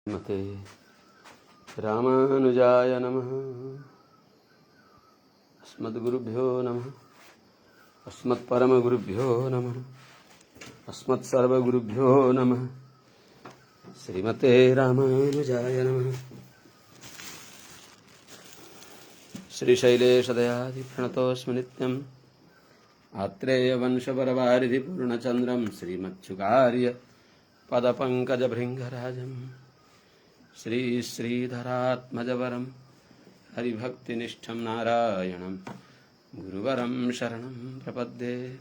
मते रामानुजाय नमः। अस्मद्गुरुभ्यो नमः। अस्मत्परमगुरुभ्यो नमः। अस्मत्सर्वगुरुभ्यो नमः। श्रीमते रामानुजाय नमः। श्रीशैलेशदयादिप्रणतोऽस्मि नित्यम् आत्रेयवंशपरवारिधि पूर्णचन्द्रम् श्रीमच्छुकार्य पदपङ्कजभृङ्गराजम् श्रीश्रीधरात्मजवरं हरिभक्तिनिष्ठं नारायणं गुरुवरं शरणं प्रपद्ये।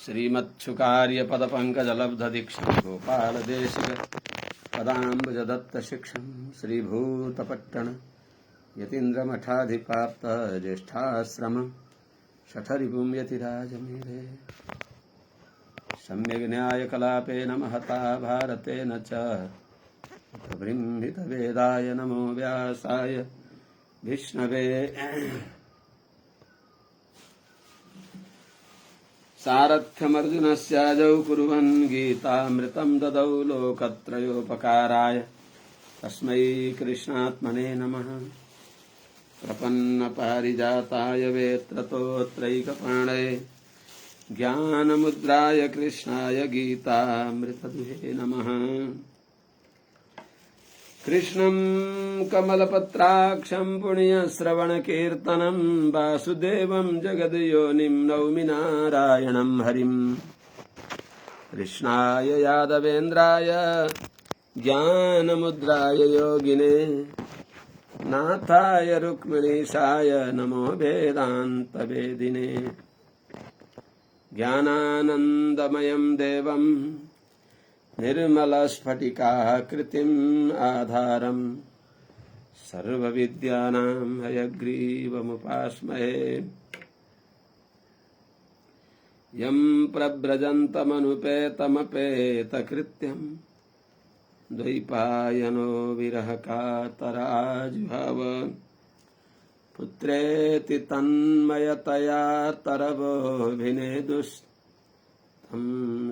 श्रीमच्छुकार्यपदपङ्कजलब्धदीक्षं गोपालदेशिक पदाम्बुजदत्तशिक्षं श्रीभूतपट्टण यतीन्द्रमठाधिपाप्त ज्येष्ठाश्रमं शठरिपुं यतिराजमीरे। सम्यग् न्यायकलापेन महता भारतेन च बृंहितवेदाय नमो व्यासाय विष्णवे। सारथ्यमर्जुनस्याजौ कुर्वन् गीतामृतं ददौ लोकत्रयोपकाराय तस्मै कृष्णात्मने नमः। प्रपन्नपारिजाताय वेत्रतोत्रैकपाणये ज्ञानमुद्राय कृष्णाय गीतामृतदुहे नमः। कृष्णं कमलपत्राक्षं पुण्यश्रवणकीर्तनं वासुदेवं जगद्योनिं नौमि नारायणं हरिम्। कृष्णाय यादवेन्द्राय ज्ञानमुद्राय योगिने नाथाय रुक्मिणीशाय नमो वेदान्तवेदिने। ज्ञानानन्दमयं देवं निर्मलस्फटिकाकृतिम् आधारं सर्वविद्यानां हयग्रीवमुपास्महे। यं प्रव्रजन्तमनुपेतमपेतकृत्यं द्वैपायनो विरहकातराजुहाव। पुत्रेति तन्मयतया तरवोऽभिनेदुस्तं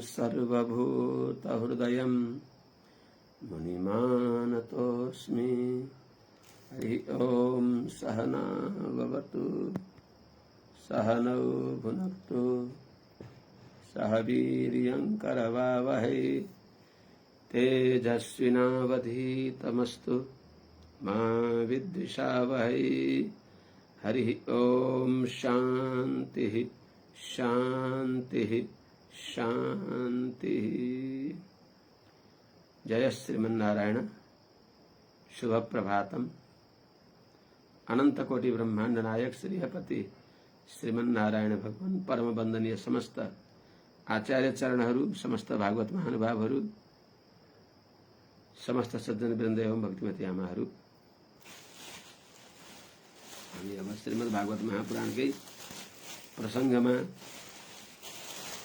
सर्वभूतहृदयं मुनिमानतोऽस्मि। हरि ओं सहना भवतु सहनौ भुनक्तु सह वीर्यङ्करवावहै तेजस्विनावधीतमस्तु मा विद्विषावहै। हरि ओम शांति शांति शांति। जय श्रीमन्नारायण। शुभ प्रभातम। अनंत कोटि ब्रह्मांड नायक श्रीहपति श्रीमन्नारायण भगवान परम वंदनीय समस्त आचार्य चरणहरू, समस्त भागवत महानुभावहरू, समस्त सज्जन वृन्द एवं भक्तिमती आमाहरू, हामी अब श्रीमद् भागवत महापुराणकै प्रसंगमा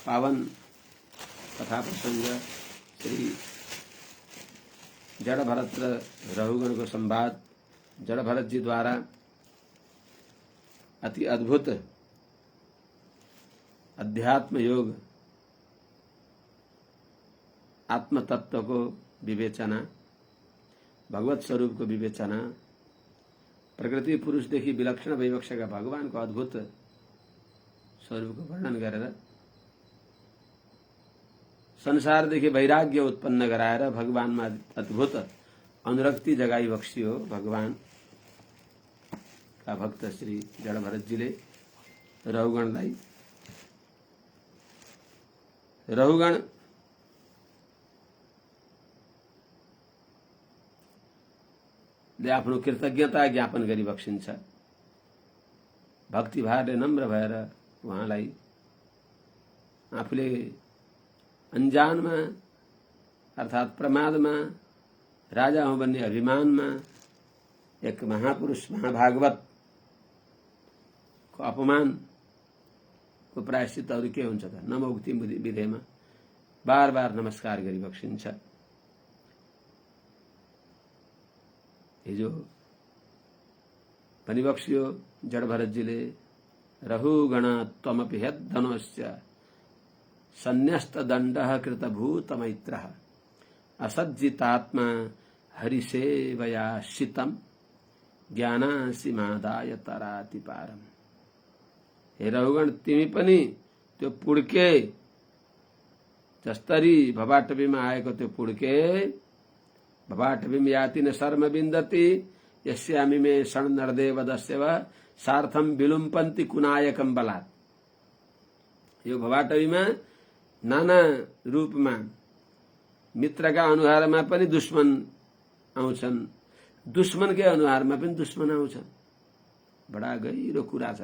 पावन कथा प्रसंग श्री जड़ भरत र रहुगणको संवाद, जड़ भरत जी द्वारा अति अद्भुत अध्यात्म योग आत्म तत्व को विवेचना, भगवत स्वरूप को विवेचना, प्रकृति पुरुषदेखि विलक्षण वैवक्षका भगवान को अद्भुत स्वरूप को वर्णन गरेर संसारदेखि वैराग्य उत्पन्न गराएर भगवानमा अद्भुत अनुरक्ति जगाई बक्सियो। भगवान का भक्त श्री जड़ भरतजीले रहुगणलाई, रहुगण ले आफ्नो कृतज्ञता ज्ञापन गरी बक्सिन्छ। भक्तिभावले नम्र भएर उहाँलाई आफूले अन्जानमा अर्थात् प्रमादमा राजा हौँ भन्ने अभिमानमा एक महापुरुष महाभागवत को अपमान को प्रायश्चित अरु के हुन्छ त? नमोक्ति विधेयमा बार बार नमस्कार गरी बक्सिन्छ। हिजो भनिबक्सियो जड़ भरतजीले, रहुगण त्वमपि ह्यद्धनोश्च संन्यस्त दण्डः कृतभूत मैत्रः असज्जितात्मा हरिसेवया शीतम ज्ञानासीमादाय तराति पारम। हे रहुगण, तिमी पनि त्यो पुड्के जस्तरी भवाटवीमा आएको त्यो पुड्के, भवाटवीम याति न शर्म विन्दति यस्यामि मे शण नरदेव दस्यव सार्थम विलुम्पन्ति कुनायकम बलात्। यो भवाटवीमा नाना रूपमा मित्रका अनुहारमा पनि दुश्मन आउँछन्, दुश्मनकै अनुहारमा पनि दुश्मन आउँछन्। बडा गहिरो कुरा छ।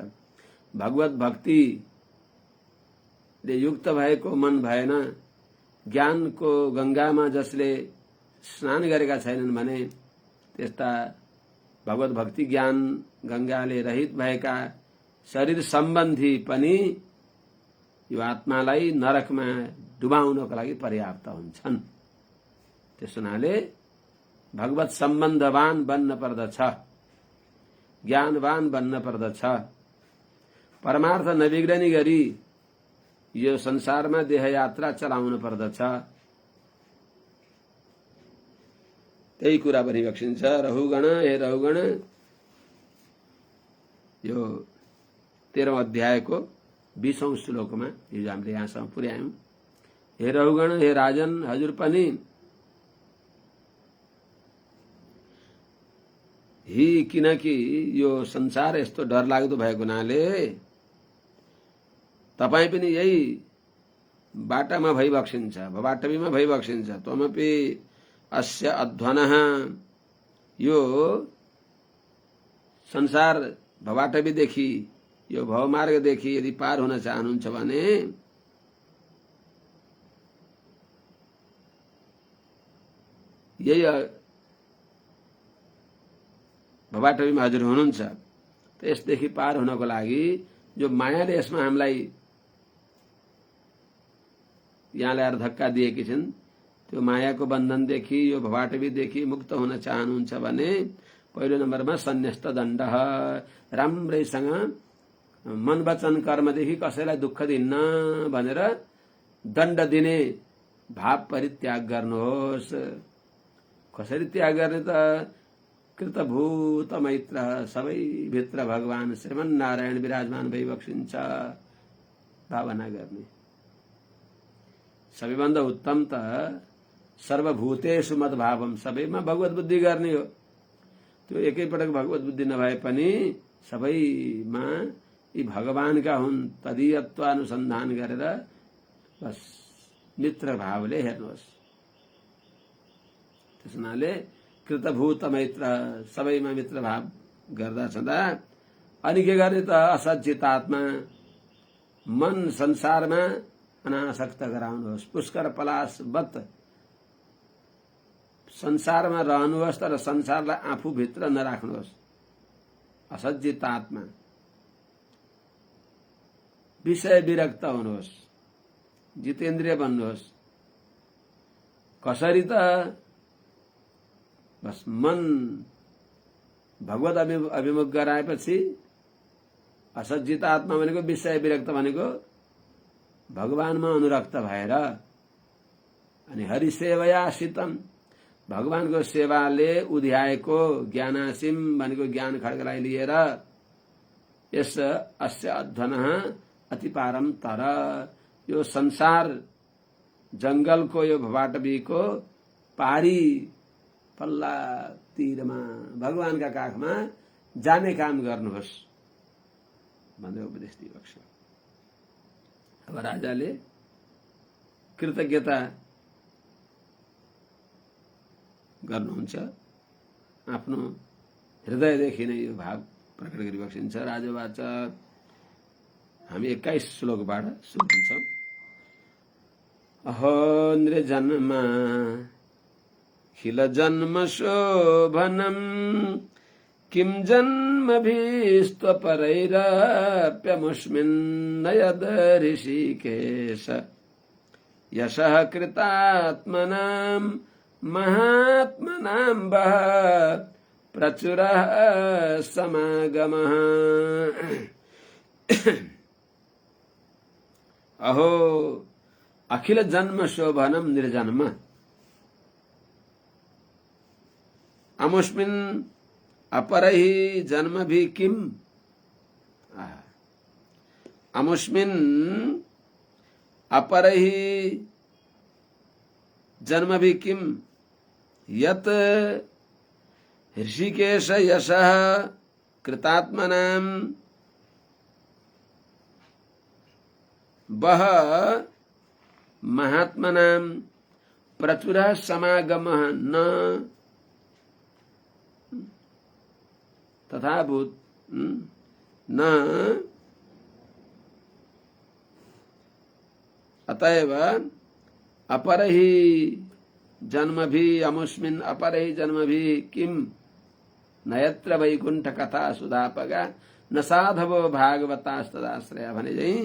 भगवत भक्तिले युक्त भएको मन भएन, ज्ञानको गंगामा जसले स्नान गरेका छैनन् भने त्यस्ता भगवत भक्ति ज्ञान गंगाले रहित भएका शरीर सम्बन्धी पनि यो आत्मालाई नरकमा डुबाउनको लागि पर्याप्त हुन्छन्। त्यस हुनाले भगवत सम्बन्धवान बन्न पर्दछ, ज्ञानवान बन्न पर्दछ। परमार्थ नबिग्रनी गरी यो संसारमा देह यात्रा चलाउनु पर्दछ। त्यही कुरा पनि बक्सिन्छ। रहुगण, हे रहुगण, यो 13औं अध्यायको 20औं श्लोकमा हिजो हामीले यहाँसम्म पुर्यायौं। हे रहुगण, हे राजन, हजुर पनि किनकि यो संसार यस्तो डरलाग्दो भएको हुनाले तपाई पनि यही बाटामा भइबक्सिन्छ, भवाटवीमा भइबक्सिन्छ। त्वमपि अस्य अध्वनः, यो संसार भवाटवीदेखि, यो भवमार्गदेखि यदि पार हुन चाहनुहुन्छ भने यही भवाटवीमा हजुर हुनुहुन्छ। त यसदेखि पार हुनको लागि जो मायाले यसमा हामीलाई यहाँ ल्याएर धक्का दिएकी छिन्, त्यो मायाको बन्धनदेखि, यो भवाटवीदेखि मुक्त हुन चाहनुहुन्छ भने पहिलो नम्बरमा सन्न्यस्त दण्ड, राम्रैसँग मन वचन कर्मदेखि कसैलाई दुःख दिन्न भनेर दण्ड दिने भाव परित्याग गर्नुहोस्। कसरी त्याग गर्ने त? कृतभूत मैत्र, सबै भित्र भगवान श्रीमन्नारायण विराजमान भइबक्सिन्छ भावना गर्ने। सबैभन्दा उत्तम त सर्वभूतेषु मद्भावम, सबैमा भगवत बुद्धि गर्ने हो। त्यो एकैपटक भगवत बुद्धि नभए पनि सबैमा यी भगवानका हुन्, तदीयत्वानुसन्धान गरेर बस मित्र भावले हेर्नुहोस्। त्यस हुनाले कृतभूत मैत्र, सबैमा मित्र भाव गर्दा छँदा अनि के गर्ने त? असज्जित आत्मा, मन संसारमा अनासक्त गराउनुहोस्। पुष्कर पलाशवत संसारमा रहनुहोस्, तर संसारलाई आफू भित्र नराख्नुहोस्। असज्जित आत्मा, विषय विरक्त हुनुहोस्, जितेन्द्रिय बन्नुहोस्। कसरी त? बस मन भगवत अभिमुख गराएपछि, असज्जित आत्मा भनेको विषय विरक्त भनेको भगवानमा अनुरक्त भएर, अनि हरिसेवया शीतम, भगवानको सेवाले उध्याएको ज्ञानासिम भनेको ज्ञान खड्गलाई लिएर, यस अस्य अध्वनः अतिपारम तर, यो संसार जंगलको यो भवाटवीको पारी पल्ला तीरमा भगवानका काखमा जाने काम गर्नुहोस् भन्दै उपदेश दिएको छ। अब राजाले कृतज्ञता गर्नुहुन्छ, आफ्नो हृदयदेखि नै यो भाव प्रकट गरिबक्सिन्छ। राजवाच, हामी 21 श्लोकबाट सुरु हुन्छौं। अहो नृजन्मा खिल जन्म शोभनम किम जन्मभिस्त्वपरैरप्यमुष्मिन् यद ऋषिकेश यशः कृतात्मनां महात्मनां वः प्रचुरः समागमः। अहो अखिल जन्म शोभनम निर्जन्म, अमुष्मिन् अपरहि जन्म भी किम, अमुष्मिन् अपरहि जन्म भी किम यत ऋषिकेश यशः कृतात्मनां बह महात्मनां प्रचुरः समागमः न तथाभूत न अतएव अपरहि जन्म भी अमुष्मिन् अपरहि जन्म भी किम नयत्र वैकुंठ कथा सुधापगा न साधवो भागवतास्तदाश्रया भने चाहिँ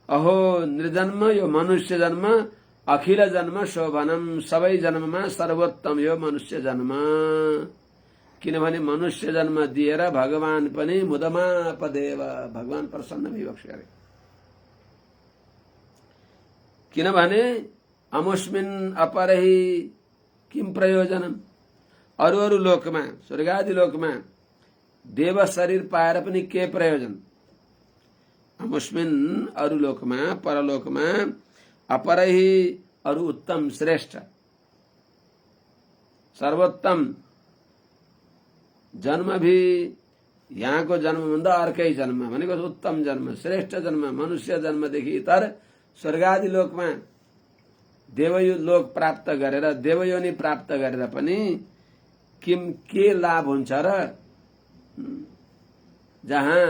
अहो निर्जन्म यो मनुष्य जन्म अखिल जन्म शोभनम सबै जन्ममा सर्वोत्तम यो मनुष्य जन्म। किनभने मनुष्य जन्म दिएर भगवान पनि मुदमापदेव भगवान प्रसन्न विवक्ष गरे। किनभने अमुष्मिन् अपरहि किम प्रयोजनम, अरु अरु लोकमा स्वर्गादि लोकमा देव शरीर पाएर पनि के प्रयोजन। अमुष्मिन् अरु लोकमा परलोकमा अपरहि अरु उत्तम श्रेष्ठ सर्वोत्तम जन्म भी यहाँको जन्मभन्दा अर्कै जन्म भनेको उत्तम जन्म श्रेष्ठ जन्म मनुष्य जन्मदेखि इतर स्वर्गादि लोकमा देवलोक प्राप्त गरेर देवयोनि प्राप्त गरेर पनि किम के लाभ हुन्छ र, जहाँ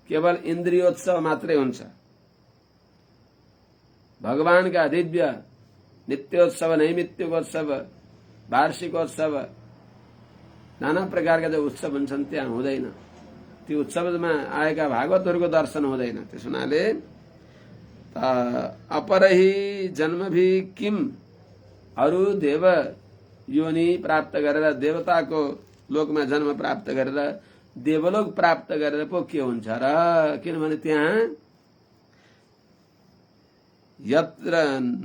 केवल इन्द्रियोत्सव मात्रै हुन्छ। भगवानका दिव्य नित्योत्सव नैमित्तिकोत्सव वार्षिकोत्सव नाना प्रकारका जो उत्सव हुन्छन् त्यहाँ हुँदैन। ती उत्सवमा आएका भागवतहरूको दर्शन हुँदैन। त्यस हुनाले अपरहि जन्म भी किम अरु देव योनि प्राप्त गरेर देवताको लोकमा जन्म प्राप्त गरेर देवलोक प्राप्त गरेर पो के हुन्छ र। किनभने त्यहाँ यत्र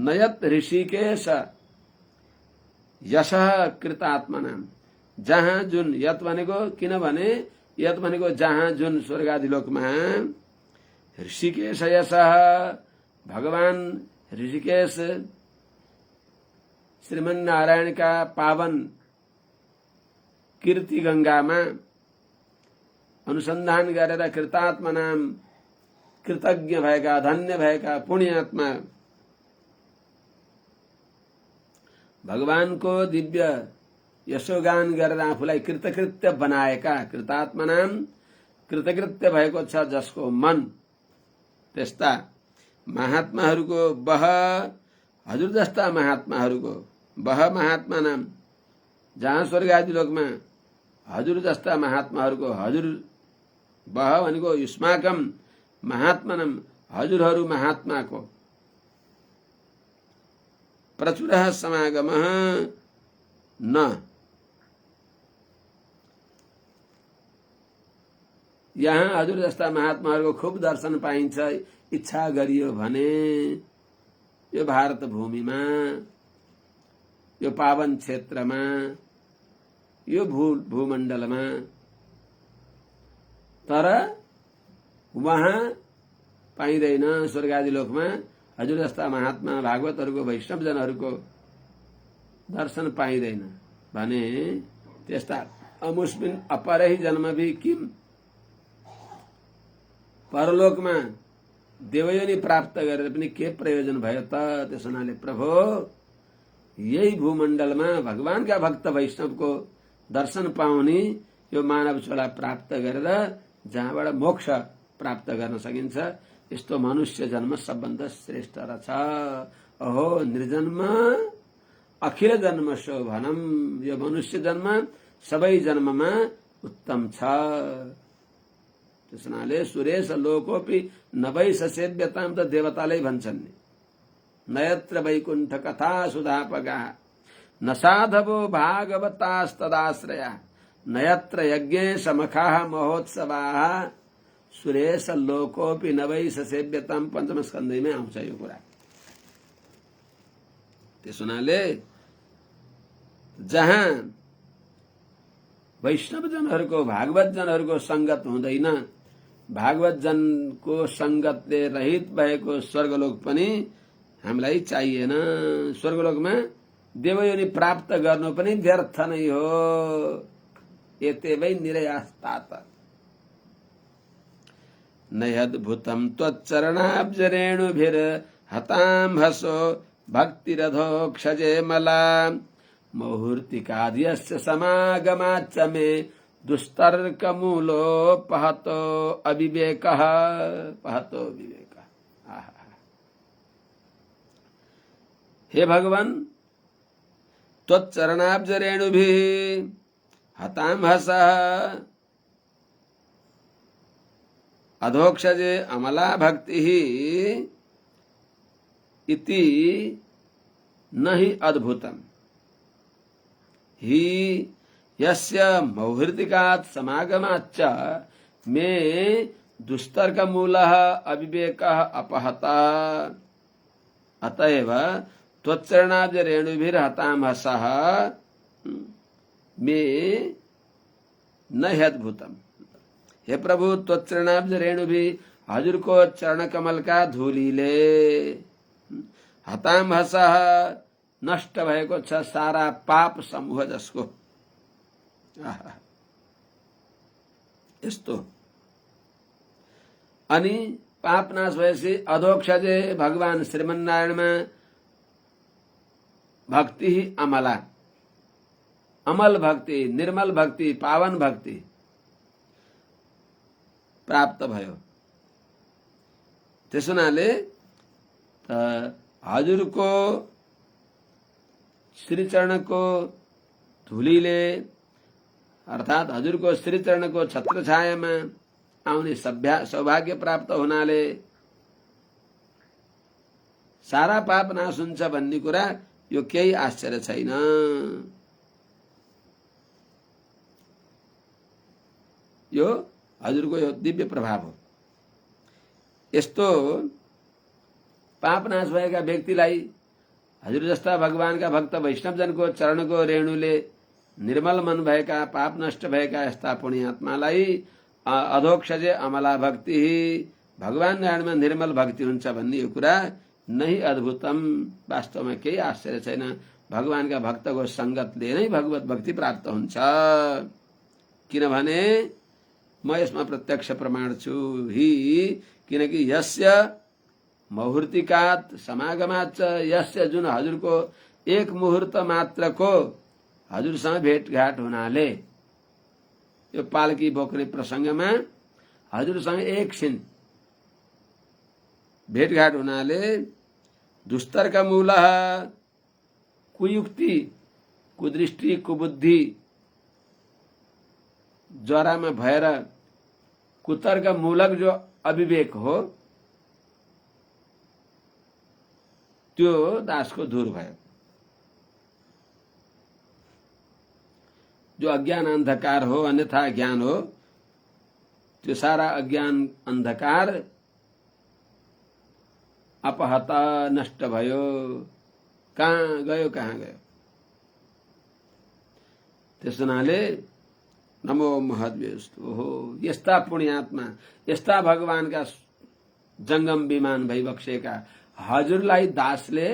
नयत ऋषिकेश यशः कृतात्मनां, जहाँ जुन यत भनेको किनभने यत भनेको जहाँ जुन स्वर्गादि लोकमा ऋषिकेश यशः भगवान ऋषिकेश श्रीमन्नारायणका पावन कीर्ति गंगामा अनुसन्धान गरेर कृतात्मनां कृतज्ञ भएका धन्य भएका पुण्यात्मा भगवानको दिव्य यशोगान गरेर आफूलाई कृतकृत्य बनाएका कृतात्मनां कृतकृत्य भएको छ जसको मन, त्यस्ता महात्माहरूको बह हजुर जस्ता महात्माहरूको बह महात्मा नाम जहाँ स्वर्ग आदि लोकमा हजुर जस्ता महात्माहरूको हजुर बह भनेको युष्माकम महात्मानम हजुरहरू महात्माको प्रचुरः समागमः न, यहाँ हजुर जस्ता महात्माहरूको खूब दर्शन पाइन्छ। इच्छा गरियो भने यो भारत भूमिमा यो पावन क्षेत्रमा यो भूमण्डलमा, तर वहाँ पाइँदैन स्वर्गादि लोकमा हजुर जस्ता महात्मा भागवतहरूको वैष्णवजनहरूको दर्शन पाइँदैन भने त्यस्ता अमुष्मिन् अपरहि जन्म भी किम, परलोकमा देवयोनि प्राप्त गरेर पनि के प्रयोजन भयो त। त्यस हुनाले प्रभु यही भूमण्डलमा भगवानका भक्त वैष्णवको दर्शन पाउने यो मानव छोरा प्राप्त गरेर जहाँबाट मोक्ष प्राप्त गर्न सकिन्छ यस्तो मनुष्य जन्म सबभन्दा श्रेष्ठ रहेछ। अहो निर्जन्म अखिल जन्म शोभनम, यो मनुष्य जन्म सबै जन्ममा उत्तम छ। त्यस हुनाले सुरेश लोकोपि नभई ससेव्यताम त देवताले भन्छन् नि, नयत्र वैकुण्ठ कथा सुधापगा न साधवो भागवतास्तदाश्रया नयत्र यज्ञे समखाः महोत्सवाः सुरेश लोकोपि नभई ससेव्यताम पञ्चम स्कन्धमै आउँछ यो कुरा। त्यस हुनाले जहाँ वैष्णव जनहरूको भागवत जनहरूको संगत हुँदैन, भागवत जनको संगतले रहित भएको स्वर्गलोक पनि हामीलाई चाहिएन। स्वर्गलोकमा देवयोनि प्राप्त गर्नु पनि व्यर्थ नै हो। एतेवै निरयास्तात नयद्भुतं त्वच्चरणाब्जरेणुभिर् हतां हसो भक्तिरधोक्षजे मला मुहूर्तिकाद्यस्य समागमाच्च मे दुस्तर्कमूलो पहतो अविवेकः। पहतो विवेकः। हे भगवान, त्वच्चरणाब्जरेणुभिः हतां हसः अधोक्षजे अमला भक्तिः इति न हि अद्भुतम् हि यस्य मौहृतिकात् समागमाच्च मे दुस्तर्कमूलः अविवेकः अपहता। अतएव त्वच्चरणाब्जरेणुभिर्हतां हसः मे न ह्यद्भुतम्। हे प्रभु, त्वच्चरणाब्जरेणुभिः हजुरको चरण कमल का धूलीले हताम हसः नष्ट भएको छ सारा पाप समूह जसको। यस्तो अनि पाप नाश भएपछि अधोक्षजे भगवान श्रीमन्नारायणमा भक्ति अमला, अमल भक्ति, निर्मल भक्ति, पावन भक्ति प्राप्त भयो। त्यसो हुनाले हजुरको श्रीचरणको धुलीले अर्थात हजुरको श्रीचरणको छत्रछायामा आउने सौभाग्य प्राप्त हुनाले सारा पाप नाश हुन्छ भन्ने कुरा यो केही आश्चर्य छैन। यो हजुरको यो दिव्य प्रभाव हो। यस्तो पाप नाश भएका व्यक्तिलाई हजुर जस्ता भगवानका भक्त वैष्णवजनको चरणको रेणुले निर्मल मन भएका पाप नष्ट भएका यस्ता पुण्यात्मालाई अधोक्षजे अमला भक्ति, भगवान नारायणमा निर्मल भक्ति हुन्छ भन्ने यो कुरा नै अद्भुतम, वास्तवमा केही आश्चर्य छैन। भगवानका भक्तको संगतले नै भगवत भक्ति प्राप्त हुन्छ। किनभने म यसमा प्रत्यक्ष प्रमाण छु। हि किनकि यस्य मुहूर्तिकात् समागमाच्च, यस्य जुन हजुरको एक मुहूर्त मात्रको हजुरसँग भेटघाट हुनाले, यो पालकी बोक्ने प्रसंगमा हजुरसँग एकछिन भेटघाट हुनाले दुस्तर्क मूलः, कुयुक्ति, कुदृष्टि, कुबुद्धि ज्वरामा भएर कुतर्क मूलक जो अविवेक हो त्यो दासको दूर भयो। जो अज्ञान अंधकार हो, अन्यथा ज्ञान हो, त्यो सारा अज्ञान अंधकार अपहता नष्ट भयो। कहाँ गयो, कहाँ गयो। त्यसनाले नमो महद्व्यस्तु हो। यस्ता पुण्यात्मा, यस्ता भगवानका जंगम विमान भइबक्सेका हजुरलाई दासले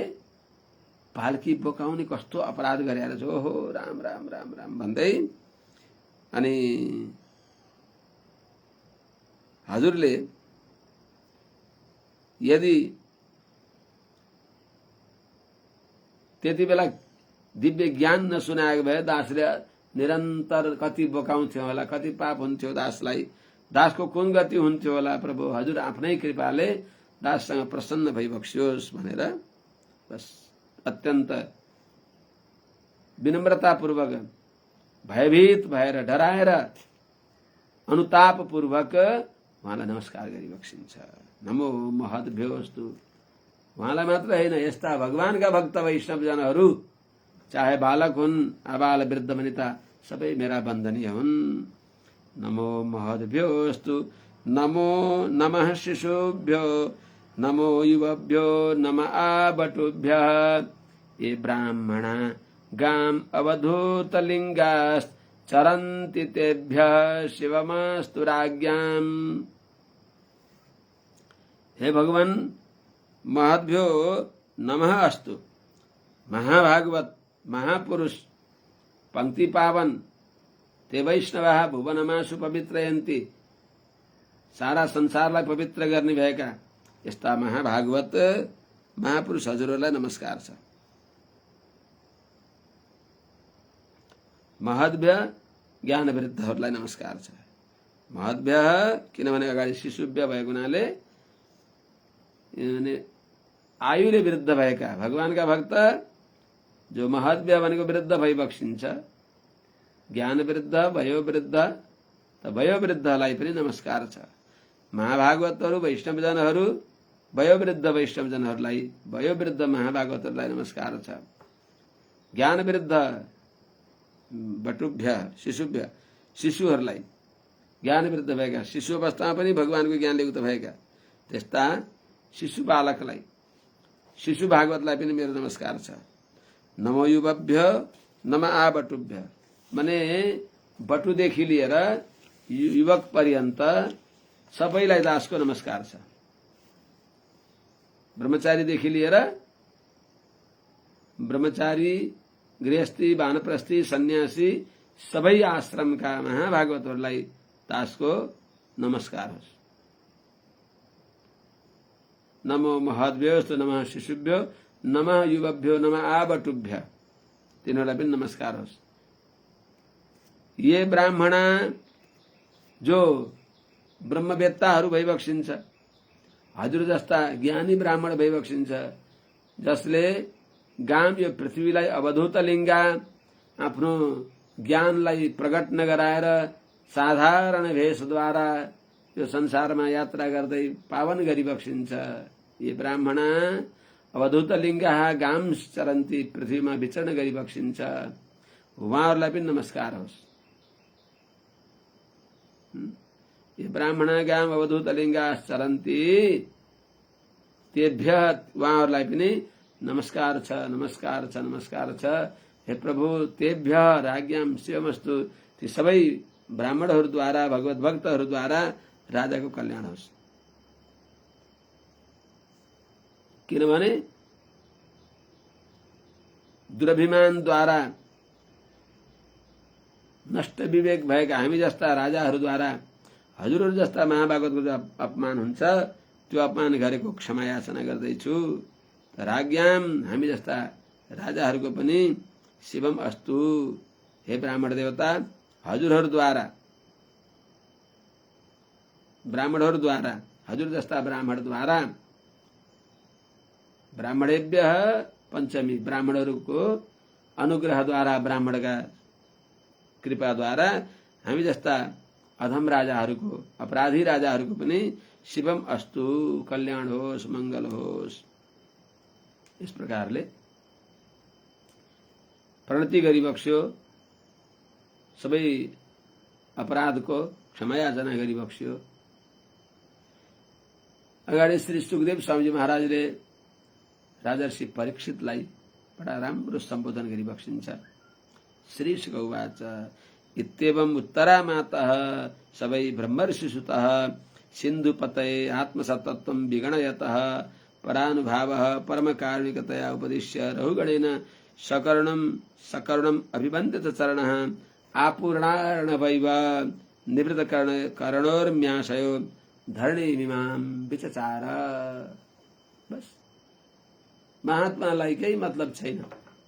पालकी बोकाउने कस्तो अपराध गरेर छ। ओहो राम राम राम राम भन्दै अनि हजुरले यदि त्यति बेला दिव्य ज्ञान नसुनाएको भए दासले निरन्तर कति बोकाउँथ्यो होला, कति पाप हुन्थ्यो दासलाई, दासको कुन गति हुन्थ्यो होला। प्रभु हजुर आफ्नै कृपाले दाससँग प्रसन्न भइबक्सियोस् भनेर बस अत्यन्त विनम्रतापूर्वक, भयभीत भएर, डराएर, अनुतापपूर्वक उहाँलाई नमस्कार गरिबक्सिन्छ। नमो महद्भ्योस्तु। उहाँलाई मात्र होइन, यस्ता भगवानका भक्त वैष्णवजनहरू चाहे बालक हुन्, आबाल वृद्ध वनिता सबै मेरा वन्दनीय हुन्। नमो महद्भ्योस्तु। नमो नमः शिशुभ्यो, नमो युवभ्यो, नम आबटुभ्यः। ये ब्राह्मणा गाम अवधूतलिंगाश्चरन्ति तेभ्यः शिवमस्तु राज्ञाम्। हे भगवान, महद्भ्यो नमः अस्तु। महाभागवत महापुरुष पंक्ति पावन ते वैष्णवः भुवनमासु पवित्रयन्ति। सारा संसारलाई पवित्र गर्ने भएका यस्ता महाभागवत महापुरुष हजुरहरूलाई नमस्कार छ। महद्भ्य ज्ञान वृद्धहरूलाई नमस्कार छ। महद्भ्य किनभने अगाडि शिशुभ्य भएको हुनाले आयुले वृद्ध भएका भगवानका भक्त जो महद्भ्य भनेको वृद्ध भइबक्सिन्छ। ज्ञान वृद्ध भयो वृद्ध त भयो वृद्धलाई पनि नमस्कार छ। महाभागवतहरू वैष्णवजनहरू वयोवृद्ध वैष्णवजनहरूलाई वयोवृद्ध महाभागवतहरूलाई नमस्कार छ। ज्ञान वृद्ध बटुभ्य शिशुभ्य शिशुहरूलाई ज्ञान वृद्ध भएका शिशु अवस्थामा पनि भगवानको ज्ञानले युक्त भएका त्यस्ता शिशु बालकलाई शिशु भागवतलाई पनि मेरो नमस्कार छ। नमो युवभ्य नम आ बटुभ्य माने बटुदेखि लिएर युवक पर्यन्त सबैलाई दासको नमस्कार छ। ब्रह्मचारीदेखि लिएर ब्रह्मचारी गृहस्थी वानप्रस्थी सन्यासी सबै आश्रमका महाभागवतहरूलाई दासको नमस्कार होस्। नमो महद्भ्योस्तु नमः शिशुभ्यो नमः युवभ्यो नमः आबटुभ्य तिनीहरूलाई पनि नमस्कार होस्। ये ब्राह्मणा जो ब्रह्मवेत्ताहरू भइबक्सिन्छ हजुर जस्ता ज्ञानी ब्राह्मण भइबक्सिन्छ जसले गाम यो पृथ्वीलाई अवधूत लिङ्गा आफ्नो ज्ञानलाई प्रकट नगराएर साधारण भेषद्वारा यो संसारमा यात्रा गर्दै पावन गरिबक्सिन्छ। ये ब्राह्मणा अवधूत लिङ्गा गाम चरन्ती पृथ्वीमा विचरण गरिबक्सिन्छ उहाँहरूलाई पनि नमस्कार होस्। ये ब्राह्मणा गाम अवधूत लिङ्गा चरन्ती तेभ्य उहाँहरूलाई पनि नमस्कार छ नमस्कार छ नमस्कार छ। हे प्रभु तेभ्य राज्ञाम शिवमस्तु ती सबै ब्राह्मणहरूद्वारा भगवत भक्तहरूद्वारा राजाको कल्याण होस्। किनभने दुरभिमानद्वारा नष्ट विवेक भएका हामी जस्ता राजाहरूद्वारा हजुरहरू जस्ता महाभागवतको अपमान हुन्छ त्यो अपमान गरेको क्षमा याचना गर्दैछु। राज्ञाम हामी जस्ता राजाहरूको पनि शिवम अस्तु। हे ब्राह्मण देवता हजुरहरूद्वारा ब्राह्मणहरूद्वारा हजुर जस्ता ब्राह्मणद्वारा ब्राह्मणेभ्य पञ्चमी ब्राह्मणहरूको अनुग्रहद्वारा ब्राह्मणका कृपाद्वारा हामी जस्ता अधम राजाहरूको अपराधी राजाहरूको पनि शिवम अस्तु कल्याण होस् मंगल होस्। इस प्रकारले प्रणति गरिबक्स्यो सबै अपराधको क्षमायाचना गरिबक्स्यो। अगाडि श्री सुखदेव स्वामीजी महाराजले राजर्षि परीक्षितलाई बडा राम्रो सम्बोधन गरिबक्सिन्छ। श्री सुखवाच इत्येवम् उत्तरा मातः सबै ब्रह्मर्षिसुतः सिन्धुपतये आत्मसत्त्वं विगणयतः परानुभावः परमकारुणिकतया उपदिश्य रहुगणेन सकरुणम् अभिवन्द्यत चरणः आपूर्णार्णवैव निवृत्तकरणोर्म्याशयो धरणीमिमां विचचार। बस महात्मालाई केही मतलब छैन,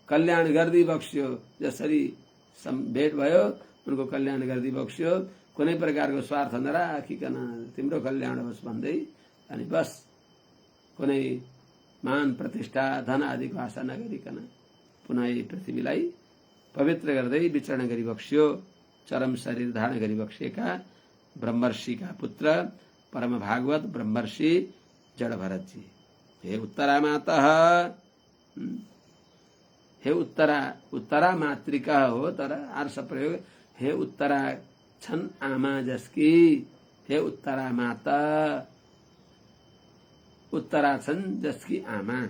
कल्याण गर्दी बक्स्यो। जसरी भेट भयो उनको कल्याण गर्दी बक्स्यो, कुनै प्रकारको स्वार्थ नराखिकन तिम्रो कल्याण होस् भन्दै अनि बस कुनै मान प्रतिष्ठा धन आदिको आशा नगरिकन पुनः पृथ्वीलाई पवित्र गर्दै विचरण गरिबक्स्यो। चरम शरीर धारण गरिबक्सेका ब्रह्मर्षिका पुत्र परम भागवत ब्रह्मर्षि जडभरतजी। हे उत्तरा मातः, हे उत्तरा मातृका हो तर आर्ष प्रयोग हे उत्तरा छन् आमा जसकी। हे उत्तरा माता, उत्तरा छन् जसकी आमा।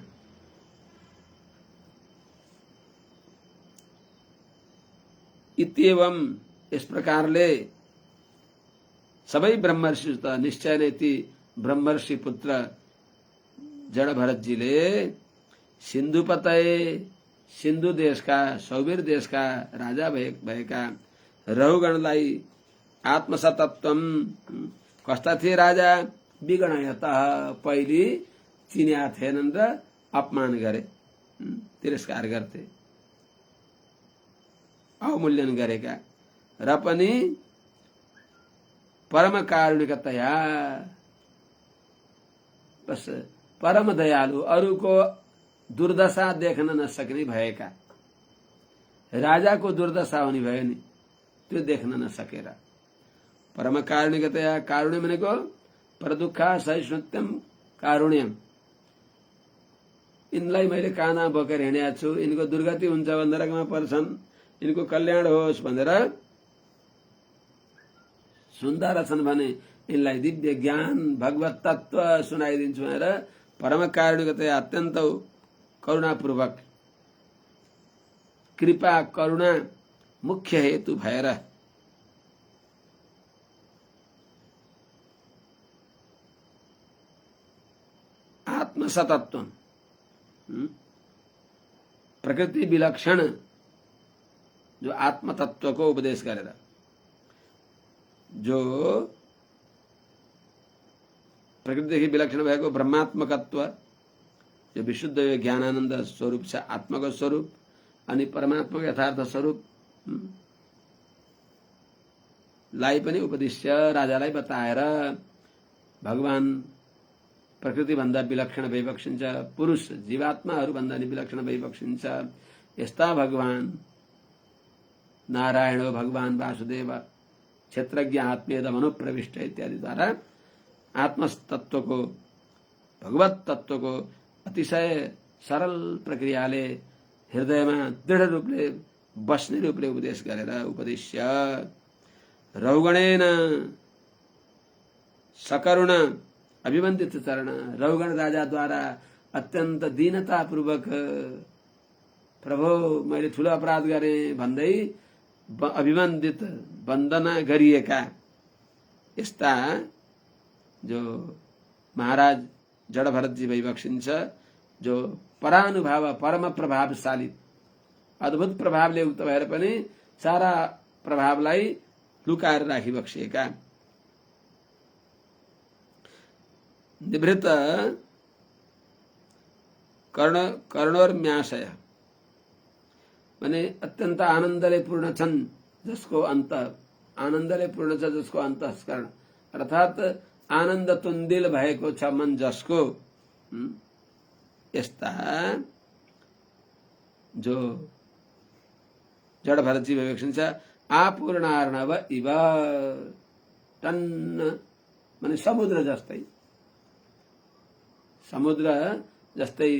इत्येवं इस प्रकारले सबै ब्रह्मर्षि त निश्चय नै ती ब्रह्मर्षि पुत्र जड भरतजीले सिन्धुपतय सिन्धु देशका सौवीर देशका राजा भएका रहुगणलाई आत्मसतत्वम कस्ता थिए राजा विगणयत पहिले चिन्या थिएनन् र अपमान गरे तिरस्कार गर्थे अवमूल्यन गरेका र पनि परम कारुणिकतया बस परम दयालु अरूको दुर्दशा देख्न नसक्ने भएका राजाको दुर्दशा हुने भयो नि त्यो देख्न नसकेर परम कारुणिकतया कारुण्य भनेको परदुःखा सहिष्णुत्यम कारुण्यम यिनलाई मैले काना बोकेर हिँडेको छु यिनको दुर्गति हुन्छ भनेर नरकमा पर्छन् यिनको कल्याण होस् भनेर सुन्दा रहेछन् भने यिनलाई दिव्य ज्ञान भगवत तत्व सुनाइदिन्छु भनेर परम कारुणिकतया अत्यन्त करुणापूर्वक कृपा करुणा मुख्य हेतु भएर आत्मसतत्व प्रकृति विलक्षण जो आत्मतत्व को उपदेश गरेर जो प्रकृतिदेखि विलक्षण भएको ब्रह्मात्मकत्व जो विशुद्ध ज्ञानानन्द स्वरूप छ आत्माको स्वरूप अनि परमात्माको यथार्थ स्वरूप लाई पनि उपदेश्य राजालाई बताएर भगवान प्रकृति भन्दा विलक्षण भइबक्सिन्छ पुरुष जीवात्माहरू भन्दा नि विलक्षण भइबक्सिन्छ यस्ता भगवान नारायण भगवान वासुदेव क्षेत्रज्ञ आत्मेय मनोप्रविष्ट इत्यादि द्वारा आत्मतत्वको भगवत तत्वको अतिशय सरल प्रक्रियाले हृदयमा दृढ रूपले बस्ने रूपले उपदेश गरेर उपदेश्य रौगणेन सकरुण अभिवन्दित चरण रौगण राजाद्वारा अत्यन्त दीनतापूर्वक प्रभु मैले ठूलो अपराध गरेँ भन्दै अभिवन्दित वन्दना गरिएका यस्ता जो महाराज जड भरतजी भइबक्सिन्छ जो परानुभाव परम प्रभावशाली अद्भुत प्रभावले युक्त भएर पनि सारा प्रभावलाई लुकाएर राखिबक्सिएका निवृत्त कर्णोर्म्याशय माने अत्यन्त आनन्दले पूर्ण छन् जसको अन्त आनन्दले पूर्ण छ जसको अन्तःकरण अर्थात आनन्द तुन्दिल भएको छ मन जसको यस्ता जो जड भरतजी भइबक्सिन्छ आपूर्ण अर्णव इव टन्न माने समुद्र जस्तै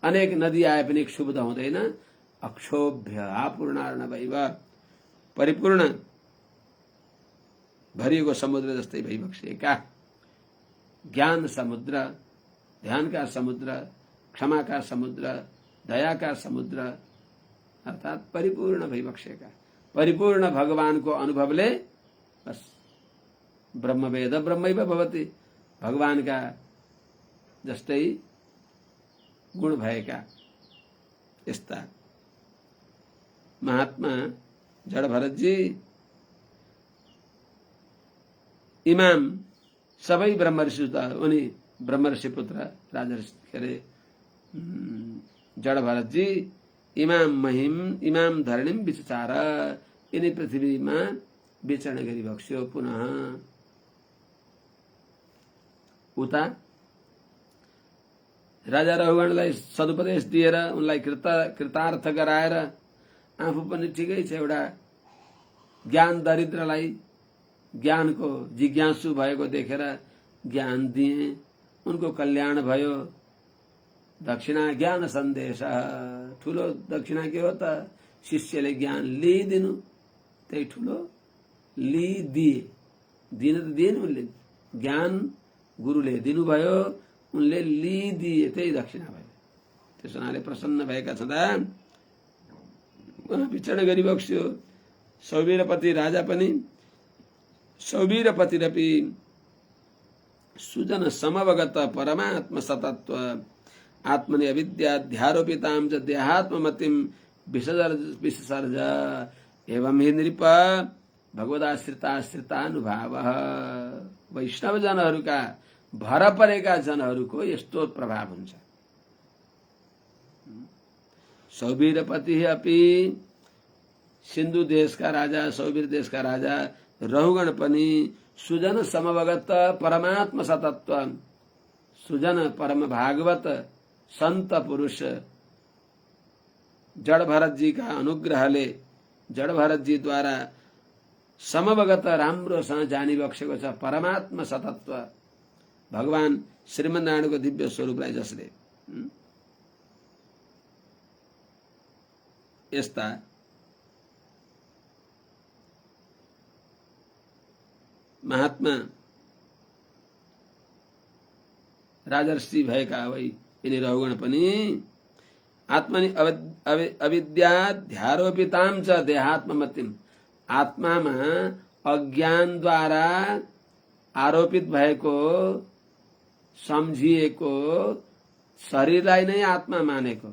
अनेक नदी आए पनि क्षुब्ध हुँदैन अक्षोभ्य आपूर्ण अर्णव इव परिपूर्ण भरिएको समुद्र जस्तै भइबक्सिएका ज्ञान समुद्र ध्यानका समुद्र क्षमाका समुद्र दयाका समुद्र अर्थात परिपूर्ण भइबक्सिएका परिपूर्ण भगवानको अनुभवले बस ब्रह्मवेद ब्रह्मैव भवति भगवानका जस्तै गुण भएका यस्ता महात्मा जड भरतजी इमाम सबै ब्रह्मर्षि उनी ब्रह्मर्षि पुत्र राजा के अरे जड भरतजी इमाम महिम इमाम धरणीम विचार यिनी पृथ्वीमा विचरण गरिबक्स्यो पुनः उता राजा रहुगणलाई सदुपदेश दिएर उनलाई कृतार्थ गराएर आफू पनि ठिकै छ एउटा ज्ञान दरिद्रलाई ज्ञानको जिज्ञासु भएको देखेर ज्ञान दिए उनको कल्याण भयो दक्षिणा ज्ञान सन्देश ठूलो दक्षिणा के हो त शिष्यले ज्ञान लिइदिनु त्यही ठूलो लिइदिए दिन त दिएन उनले ज्ञान गुरुले दिनुभयो उनले लिइदिए त्यही दक्षिणा भयो त्यस हुनाले प्रसन्न भएका छँदा विचरण गरिबक्स्यो सौवीरपति राजा पनि सौवीरपतिरपि सुजन समवगत परमात्म सतत्व आत्मनि अविद्याध्यारोपितां च देहात्ममतिं विसर्ज एवं हि नृप भगवदाश्रिताश्रितानुभावः। वैष्णव जनहरूका भर परेका जनहरूको यस्तो प्रभाव हुन्छ। सौवीरपति अपि सिन्धु देशका राजा, सौवीर देशका राजा रहुगण पनि सुजन समवगत परमात्म सतत्व, सुजन परम भागवत संत पुरुष जड़ भरत जी का अनुग्रहले जड़ भरत जी द्वारा समवगत राम्रोसँग जानी बक्सेको छ परमात्म सतत्व भगवान श्रीमन्नारायणको दिव्य स्वरूपलाई जसले यस्ता महात्मा राजर्षि भएका वै यिनी रहुगण पनि आत्मनि अविद्याध्यारोपितां च देहात्ममतिम, आत्मामा अज्ञानद्वारा आरोपित भएको सम्झिएको शरीरलाई नै आत्मा मानेको,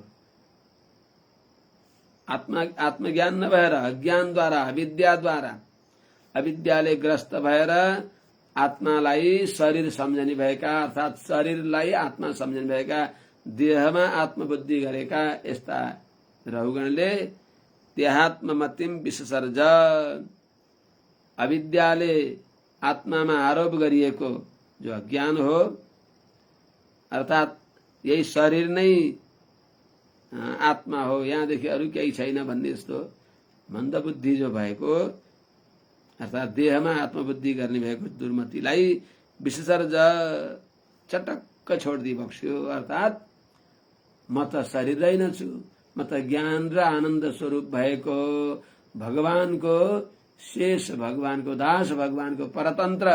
आत्मज्ञान नभएर अज्ञानद्वारा अविद्याद्वारा अविद्याले ग्रस्त भएर आत्मालाई शरीर सम्झने भएका अर्थात शरीरलाई आत्मा सम्झने भएका देहमा आत्मबुद्धि गरेका यस्ता रहुगणले देहात्ममतिम विसर्ज, अविद्याले आत्मामा आरोप गरिएको जो अज्ञान हो अर्थात यही शरीर नै आत्मा हो, यहाँदेखि अरू केही छैन भन्ने जस्तो मन्दबुद्धि जो भएको अर्थात देहमा आत्मबुद्धि गर्ने भएको दुर्मतिलाई विसर्ज चटक्क छोड्दी बक्स्यो। अर्थात म त शरीर रहेनछु, म त ज्ञान र आनन्द स्वरूप भएको भगवानको शेष, भगवानको दास, भगवानको परतन्त्र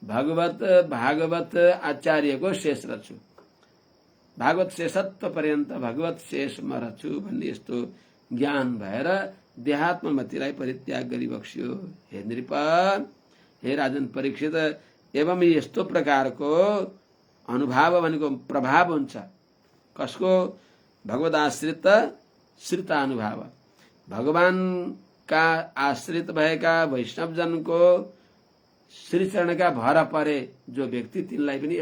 भागवत आचार्यको शेष रछु, भागवत शेषत्व पर्यन्त भगवत शेष म रछु भन्ने यस्तो ज्ञान भएर देहात्ममतिलाई परित्याग गरी बक्स्यो। हे नृप, हे राजन परीक्षित, एवं यस्तो प्रकारको अनुभाव भनेको प्रभाव हुन्छ। कसको? भगवत आश्रित श्रितानुभाव, भगवानका आश्रित भएका वैष्णवजनको श्रीचरणका भर परे जो व्यक्ति तिनलाई पनि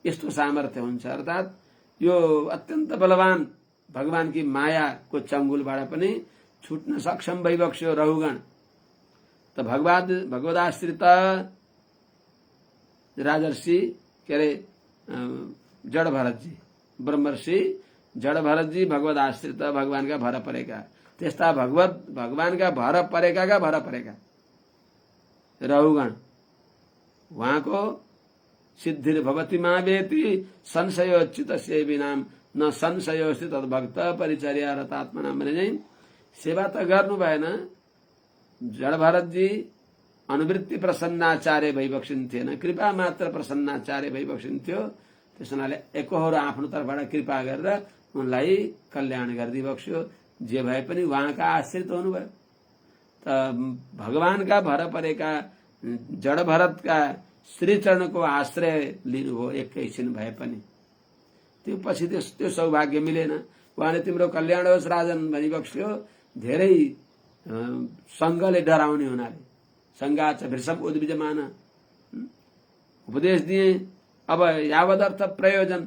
यस्तो सामर्थ्य हुन्छ। अर्थात यो अत्यन्त बलवान भगवानकी मायाको चंगुलबाट पनि छुट्न सक्षम भइबक्स्यो रहुगण। त भगवदाश्रित राजर्षि के अरे जड़ भरतजी, ब्रह्मर्षि जड़ भरतजी भगवत आश्रित, भगवानका भर परेका, त्यस्ता भगवानका भर परेका रहुगण उहाँको सिद्धिर भवति मावेति संशयोचित सेविनाम न संशयोस्ति तद्भक्त परिचर्या रतात्मनाम भने चाहिँ सेवा त गर्नु भएन। जड़ भरतजी अनुवृत्ति प्रसन्नाचार्य भइबक्सिन्थेन, कृपा मात्र प्रसन्नाचार्य भइबक्सिन्थ्यो। त्यस हुनाले एकहोरो आफ्नो तर्फबाट कृपा गरेर उनलाई कल्याण गरिदिबक्स्यो। जे भए पनि उहाँका आश्रित हुनुभयो। त भगवानका भर परेका जड़ भरतका श्रीचरणको आश्रय लिनुभयो एकैछिन भए पनि। त्यो पछि त्यो सौभाग्य मिलेन। उहाँले तिम्रो कल्याण होस् राजन भनिबक्स्यो। धेरै संघले डराउने हुनाले संघाच भृषभ उद्विजमान उपदेश दिए। अब यावदर्थ प्रयोजन,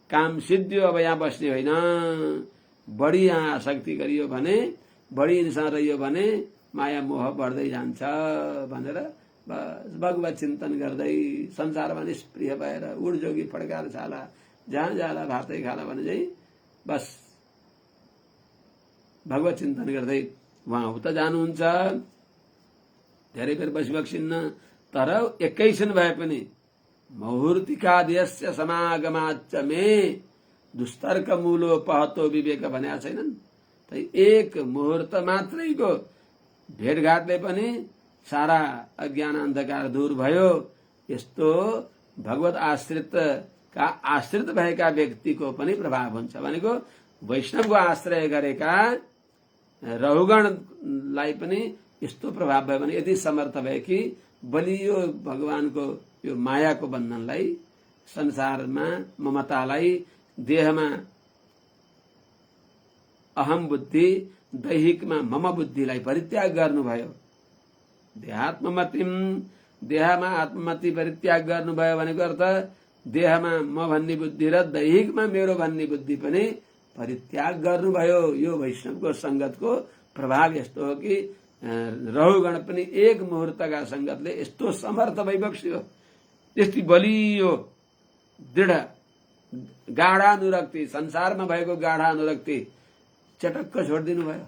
काम सिद्धियो, अब यहाँ बस्ने होइन। बढी यहाँ आसक्ति गरियो भने, बढी इन्सान रहियो भने माया मोह बढ्दै जान्छ भनेर भगवत चिन्तन गर्दै संसारमा निष्प्रिय भएर उडजोगी फड्काएर छाला, जहाँ जाला भातै खाला भने चाहिँ बस भगवत चिन्तन गर्दै उहाँ उता जानुहुन्छ। धेरै बेर बसिबक्सिन्न, तर एकैछिन भए पनि मुहूर्तिकाद्यस्य समागमाच्च मे दुस्तर्क मूलो पहतो विवेक भनेका छैनन्। त एक मुहूर्त मात्रैको भेटघाटले पनि सारा अज्ञान अन्धकार दूर भयो। यस्तो भगवत आश्रितका आश्रित भएका व्यक्तिको पनि प्रभाव हुन्छ भनेको वैष्णवको आश्रय गरेका रहुगणलाई पनि यस्तो प्रभाव भयो भने यति समर्थ भयो कि बलियो भगवानको यो मायाको बन्धनलाई, संसारमा ममतालाई, देहमा अहम बुद्धि, दैहिकमा मम बुद्धिलाई परित्याग गर्नुभयो। देहमा आत्ममति परित्याग गर्नुभयो भनेको अर्थ देहमा म भन्ने बुद्धि र दैहिकमा मेरो भन्ने बुद्धि पनि परित्याग गर्नुभयो। यो वैष्णवको संगतको प्रभाव यस्तो हो कि रहुगण पनि एक मुहूर्तका संगतले यस्तो समर्थ भइबक्स्यो, यति बलियो दृढ गाढा अनुरक्ति, संसारमा भएको गाढा अनुरक्ति चटक्क छोडिदिनु भयो।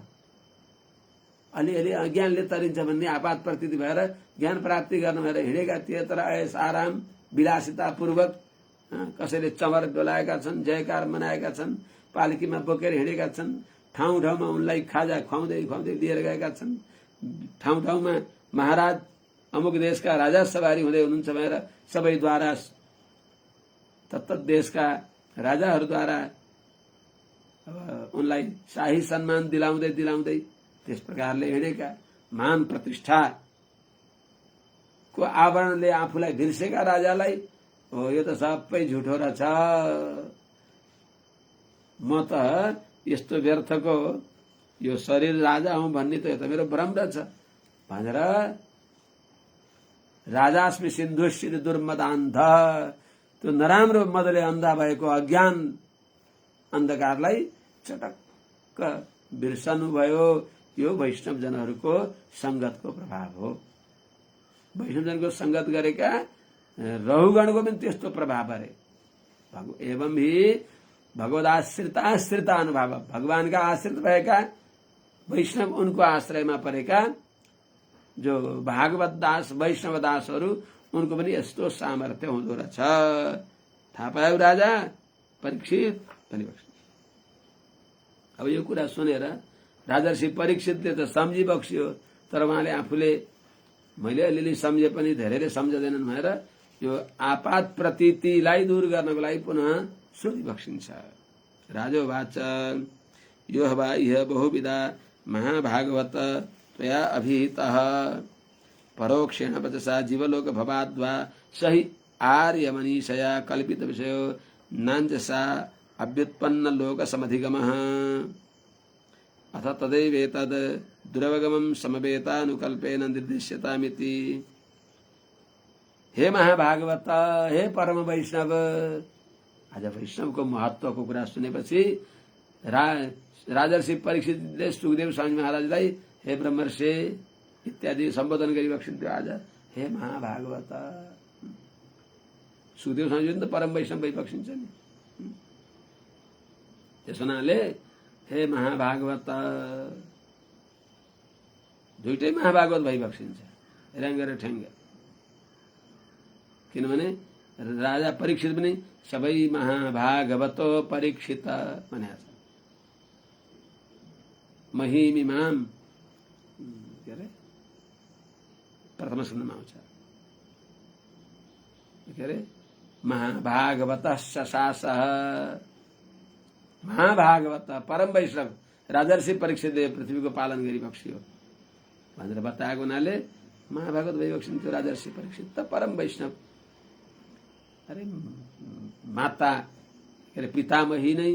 अलिअलि अज्ञानले तरिन्छ भन्ने आपात प्रतीति भएर ज्ञान प्राप्ति गर्नु भएर हिँडेका थिए, तर ऐस आराम विलासिता पूर्वक कसैले चमर डोलाएका छन्, जयकार मनाएका छन्, पालकीमा बोकेर हिँडेका छन्, ठाउँ ठाउँमा उनलाई खाजा खुवाउँदै खुवाउँदै लिएर गएका छन्, ठाउँ ठाउँमा महाराज अमुक देशका राजा सवारी हुँदै हुनुहुन्छ भनेर सबैद्वारा तत्त देशका राजाहरूद्वारा उनलाई शाही सम्मान दिलाउँदै दिलाउँदै त्यस प्रकारले हिँडेका, मान प्रतिष्ठा को आवरणले आफूलाई बिर्सेका राजालाई हो यो त सबै झुठो रहेछ, म त यस्तो व्यर्थको यो शरीर राजा हुँ भन्ने त यो त मेरो भ्रम रहेछ भनेर राजास्मि सिन्धुश्री दुर्मदान्ध, त्यो नराम्रो मदले अन्धा भएको अज्ञान अन्धकारलाई चटक्क बिर्सनु भयो। यो वैष्णव जनहरूको संगतको प्रभाव हो। वैष्णव जनको संगत गरेका रहुगणको पनि त्यस्तो प्रभाव अरे। एवं ही भगवदाश्रिता अनुभाव, भगवानका आश्रित भएका वैष्णव उनको आश्रयमा परेका जो भागवत दास वैष्णव दासहरू उनको पनि यस्तो सामर्थ्य हुँदो रहेछ। थाहा पायो राजा परीक्षित भनिबक्स। अब यो कुरा सुनेर राजर्षि परीक्षितले त सम्झिबक्स्यो, तर उहाँले आफूले मैले अलिअलि सम्झे पनि धेरैले सम्झदैनन् भनेर यो आपात प्रतीतिलाई दूर गर्नको लागि पुनः सुनिबक्सिन्छ। राजोवाच यो वा इह बहुविधा महाभागवत त्वया अभिहितः परोक्षेण वचसा जीवलोक भवाद्वा सहि आर्यमनीषया कल्पित विषयो नाञ्जसा अभ्युत्पन्न लोक समधिगमः अथ तदैवेतद् दुरवगमं समवेतानुकल्पेन निर्दिश्यतामिति। हे महाभागवत, हे परम वैष्णव, आज वैष्णवको महत्वको कुरा सुनेपछि राजर्षि परीक्षितले सुखदेव स्वामी महाराजलाई हे ब्रह्मर्षि इत्यादि सम्बोधन गरिबक्सिन्थ्यो। आज हे महाभागवत, सुखदेव स्वामी त परम वैष्णव भइबक्सिन्छ नि। त्यस हुनाले हे महाभागवत, दुइटै महाभागवत भइबक्सिन्छ र्याङ्ग र ठ्याङ्ग। किनभने राजा परीक्षित पनि सबै महाभागवतो परीक्षित भनेको छ। महिमिमाम के अरे प्रथम स्कन्धमा आउँछ के अरे महाभागवत शशासः, महाभागवत परम वैष्णव राजर्षि परीक्षितले पृथ्वीको पालन गरिबक्सियो भनेर बताएको हुनाले महाभागवत भइबक्सिन्थ्यो राजर्षि परीक्षित त परम वैष्णव। अरे माता के अरे पितामही नै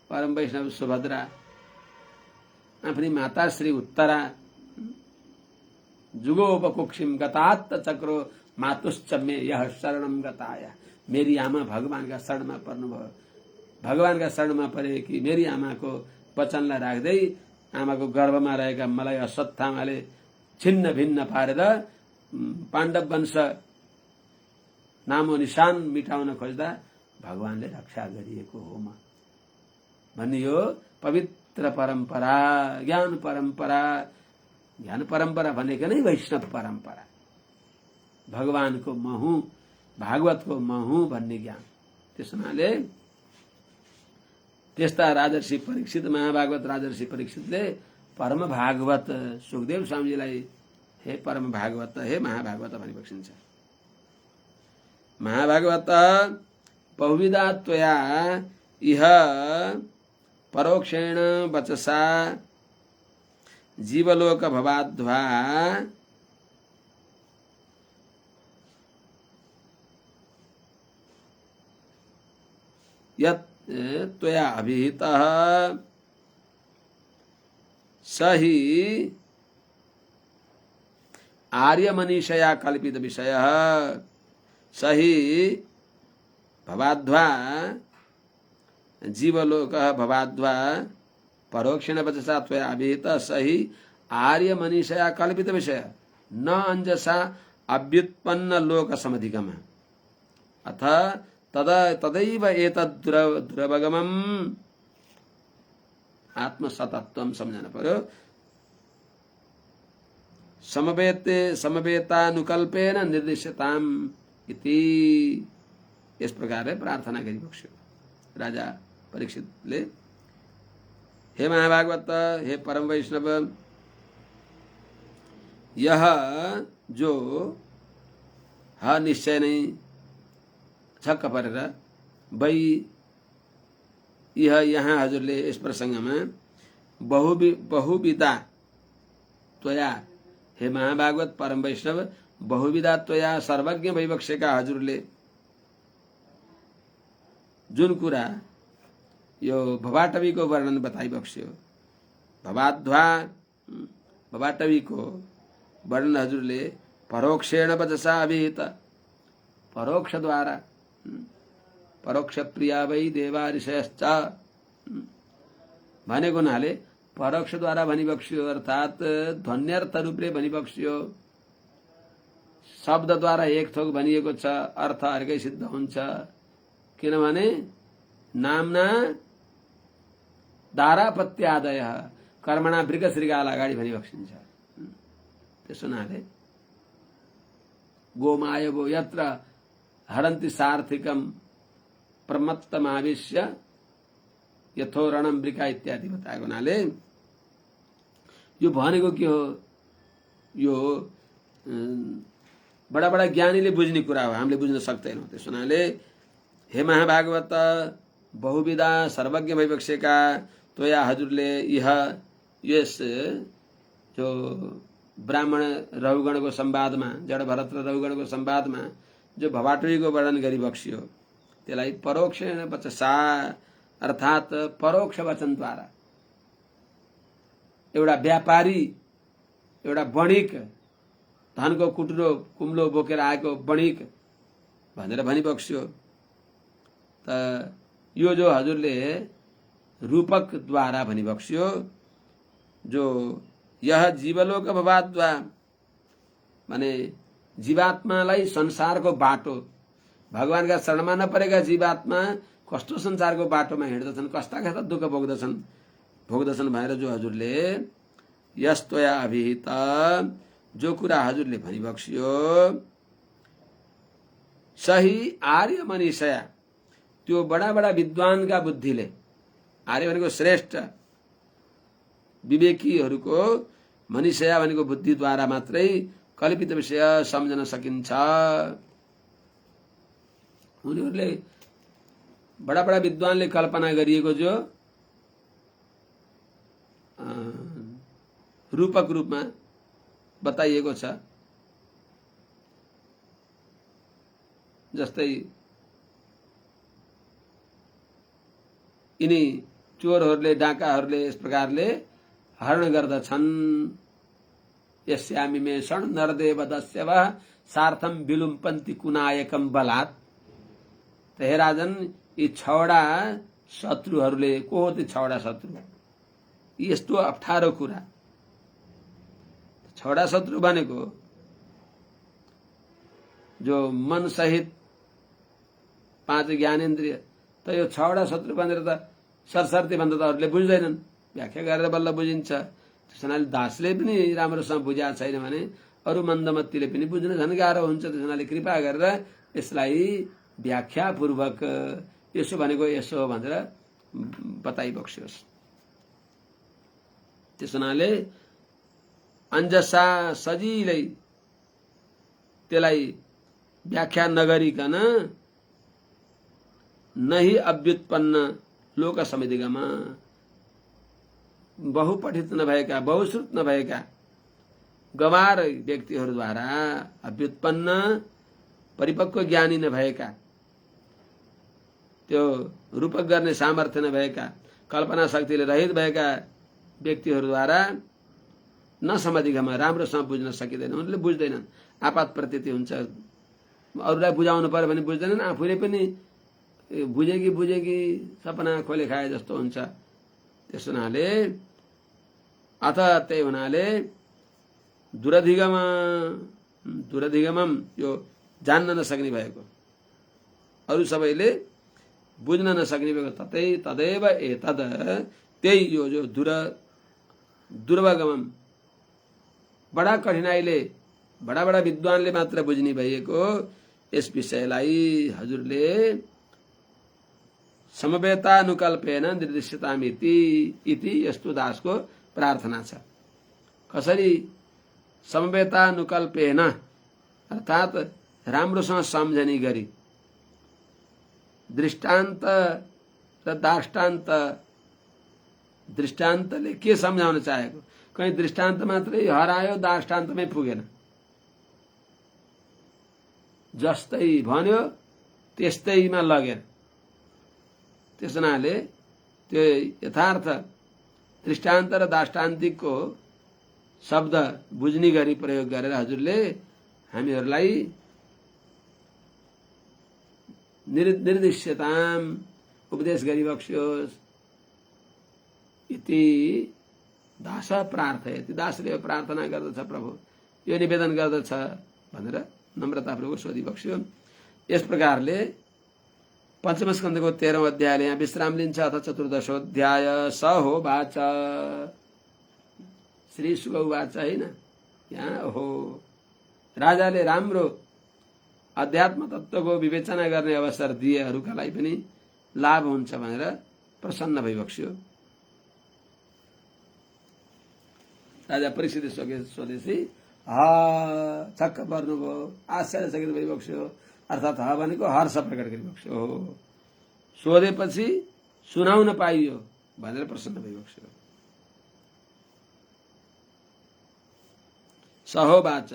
परम वैष्णव सुभद्रा, आफ्नी माता श्री उत्तरा जुगोपकुक्षिम गतात्त चक्रो मातुश्च मे यह शरणम गताया। मेरी आमा भगवानका शरणमा पर्नुभयो, भगवानका शरणमा परे कि मेरी आमाको वचनलाई राख्दै आमाको गर्भमा रहेका मलाई अश्वत्थामाले छिन्न भिन्न पारेर पाण्डव वंश नामो निशान मिटाउन खोज्दा भगवानले रक्षा गरिएको हो म भन्ने यो पवित्र परम्परा, ज्ञान परम्परा। ज्ञान परम्परा भनेको नै वैष्णव परम्परा, भगवानको म हुँ, भागवतको म हुँ भन्ने ज्ञान। त्यस हुनाले त्यस्ता राजर्षि परीक्षित, महाभागवत राजर्षि परीक्षितले परम भागवत सुखदेव स्वामीजीलाई हे परम भागवत, हे महाभागवत भनिबक्सिन्छ। महाभागवत बहुविधा त्वया इह परोक्षेण वचसा जीवलोक भवाध्वा यत् त्वया अभिहितः स हि आर्यमनीषया कल्पित विषयः स हि भवाध्वा जीवलोकः भवाध्वा परोक्षेण वचसा त्वया अभिहितः स हि आर्यमनीषया कल्पित विषय न अंजसा अभ्युत्पन्न लोक समधिगमः अथ तदैव एतद् दुरवगमम् आत्मसतत्वम समझना पर्यो समवेतानुकल्पेन निर्दिश्यताम इति इस प्रकार प्रार्थना करी बक्ष्यो राजा परीक्षित ले हे महाभागवत हे परम वैष्णव यह जो हा निश्चय नहीं छक्क परेर भई यह यहाँ हजुरले इस प्रसंग में बहुविधा त्वया हे महाभागवत परम वैष्णव बहुविधा त्वया सर्वज्ञ वैवक्षेका हजुरले जुन कुरा यो भवाटवीको वर्णन बताइ बक्स्यो भवाटवीको वर्णन हजुरले परोक्षेण वचसा अभिहित परोक्ष द्वारा परोक्ष प्रिया वै देवा ऋषयश्च भनेको हुनाले परोक्ष द्वारा भनिबक्स्यो अर्थात ध्वन्यर्थ रूपले भनिबक्स्यो शब्द द्वारा एक थोक भनिएको छ अर्थ अर्कै सिद्ध हुन्छ किनभने नामना दारापत्यादय कर्मणा वृगश्रीगाल अगाडि भनिबक्सिन्छ त्यसो हुनाले गोमायवो यत्र हरन्ति सार्थिकम प्रमत्तमाविश्य यथोरणम वृका इत्यादि बताएको हुनाले यो भनेको के हो यो बडा बडा ज्ञानीले बुझ्ने कुरा हो हामीले बुझ्न सक्दैनौँ त्यसो हुनाले हे महाभागवत बहुविधा सर्वज्ञ वैवक्षेका त्वया हजुरले यस जो ब्राह्मण रघुगणको संवादमा जड भरत र रघुगणको संवादमा जो भवाटवीको वर्णन गरिबक्स्यो त्यसलाई परोक्षेण वचसा अर्थात परोक्ष वचनद्वारा एउटा व्यापारी एउटा बणिक धनको कुटुरो कुम्लो बोकेर आएको बणिक भनेर भनिबक्स्यो त यो जो हजुरले रूपक द्वारा भनिबक्स्यो जो यह जीवलोक भवाद्वा माने जीवात्मालाई संसारको बाटो भगवानका शरणमा नपरेका जीवात्मा कस्तो संसारको बाटोमा हिँड्दछन् कस्ता कस्ता दुःख भोग्दछन् भनेर जो हजुरले यस्तोया अभिहित जो कुरा हजुरले भनिबक्स्यो सही आर्य मनीषया त्यो बडा बडा विद्वानका बुद्धिले आर्य भनेको श्रेष्ठ विवेकीहरूको मनीषया भनेको बुद्धिद्वारा मात्रै कल्पित विषय सम्झन सकिन्छ उनीहरूले बडा बडा विद्वानले कल्पना गरिएको जो रूपक रूपमा बताइएको छ जस्तै यिनी चोरहरूले डाकाहरूले यस प्रकारले हरण गर्दछन् यस्यामि मे शण नरदेव दस्यव सार्थम विलुम्पन्ति कुनायकम बलात् त हे राजन यी छवटा शत्रुहरूले को हो ती छवटा शत्रु यस्तो अप्ठ्यारो कुरा छवटा शत्रु भनेको जो मन सहित पाँच ज्ञानेन्द्रिय त यो छवटा शत्रु भनेर त सरसर्ती भन्दा त अरूले बुझ्दैनन् व्याख्या गरेर बल्ल बुझिन्छ त्यसैले दासले पनि राम्रोसँग बुझाएको छैन भने अरू मन्दमतीले पनि बुझ्न झन् गाह्रो हुन्छ त्यसैले कृपा गरेर यसलाई व्याख्या पूर्वक यसो भनेको यसो भनेर बताइबक्स्योस् त्यसैले अन्जसा सजिलै त्यसलाई व्याख्या नगरिकन नही अभ्युत्पन्न लोक समितिगमा बहुपठित नभएका, बहुश्रुत नभएका गवार व्यक्तिहरूद्वारा अभ्युत्पन्न परिपक्व ज्ञानी नभएका, त्यो रूपक गर्ने सामर्थ्य नभएका, कल्पना शक्तिले रहित भएका व्यक्तिहरूद्वारा नसमाधिकमा राम्रोसँग बुझ्न सकिँदैन। उनले बुझ्दैनन्, आपात प्रतीति हुन्छ। अरूलाई बुझाउनु पर्यो भने बुझ्दैनन्, आफूले पनि बुझेकी सपना खोले खाए जस्तो हुन्छ। त्यस हुनाले अथ त्यही हुनाले दुरधिगमम यो जान्न नसक्ने भएको, अरू सबैले बुझ्न नसक्ने भएको, तदैव एतद त्यही यो जो दुर्वगमम बडा कठिनाइले बडा विद्वानले मात्र बुझ्ने भएको यस विषयलाई हजुरले समवेतानुकल्पेन निर्दिष्यतामिति इति यस्तो दासको प्रार्थना छ। कसरी समवेतानुकल्पेन अर्थात राम्रोसँग सम्झने गरी, दृष्टान्त र दाष्टान्त, दृष्टान्तले के सम्झाउन चाहेको, कहीं दृष्टान्त मात्रै हरायो, दाष्टान्तमै पुगेन। जस्तै भन्यो त्यस्तैमा लगेन। त्यस हुनाले त्यो यथार्थ दृष्टान्त र दाष्टान्तिकको शब्द बुझ्ने गरी प्रयोग गरेर हजुरले हामीहरूलाई निर्दिश्यताम उपदेश गरिबक्स्योस् इति दास प्रार्थयति। दासले प्रार्थना गर्दछ, प्रभु यो निवेदन गर्दछ भनेर नम्रतापूर्वक सोधिबक्स्यो। यस प्रकारले पंचम स्कन्धको 13औं अध्यायले यहाँ विश्राम लिन्छ। अथ चतुर्दशोऽध्याय स होवाच, श्री शुक उवाच हैन, यहाँ हो राजाले राम्रो अध्यात्म तत्त्वको विवेचना गर्ने अवसर दिएहरूका लागि पनि लाभ हुन्छ भनेर प्रसन्न भइबक्स्यो। राजा परीक्षितले सोधेपछि छक्क पर्नुभयो, आश्चर्यचकित भइबक्स्यो। अर्थात् भनेको हर्ष प्रकट गरिबक्स्यो। सोधेपछि सुनाउन पाइयो भनेर प्रसन्न भइबक्स्यो। सहोवाच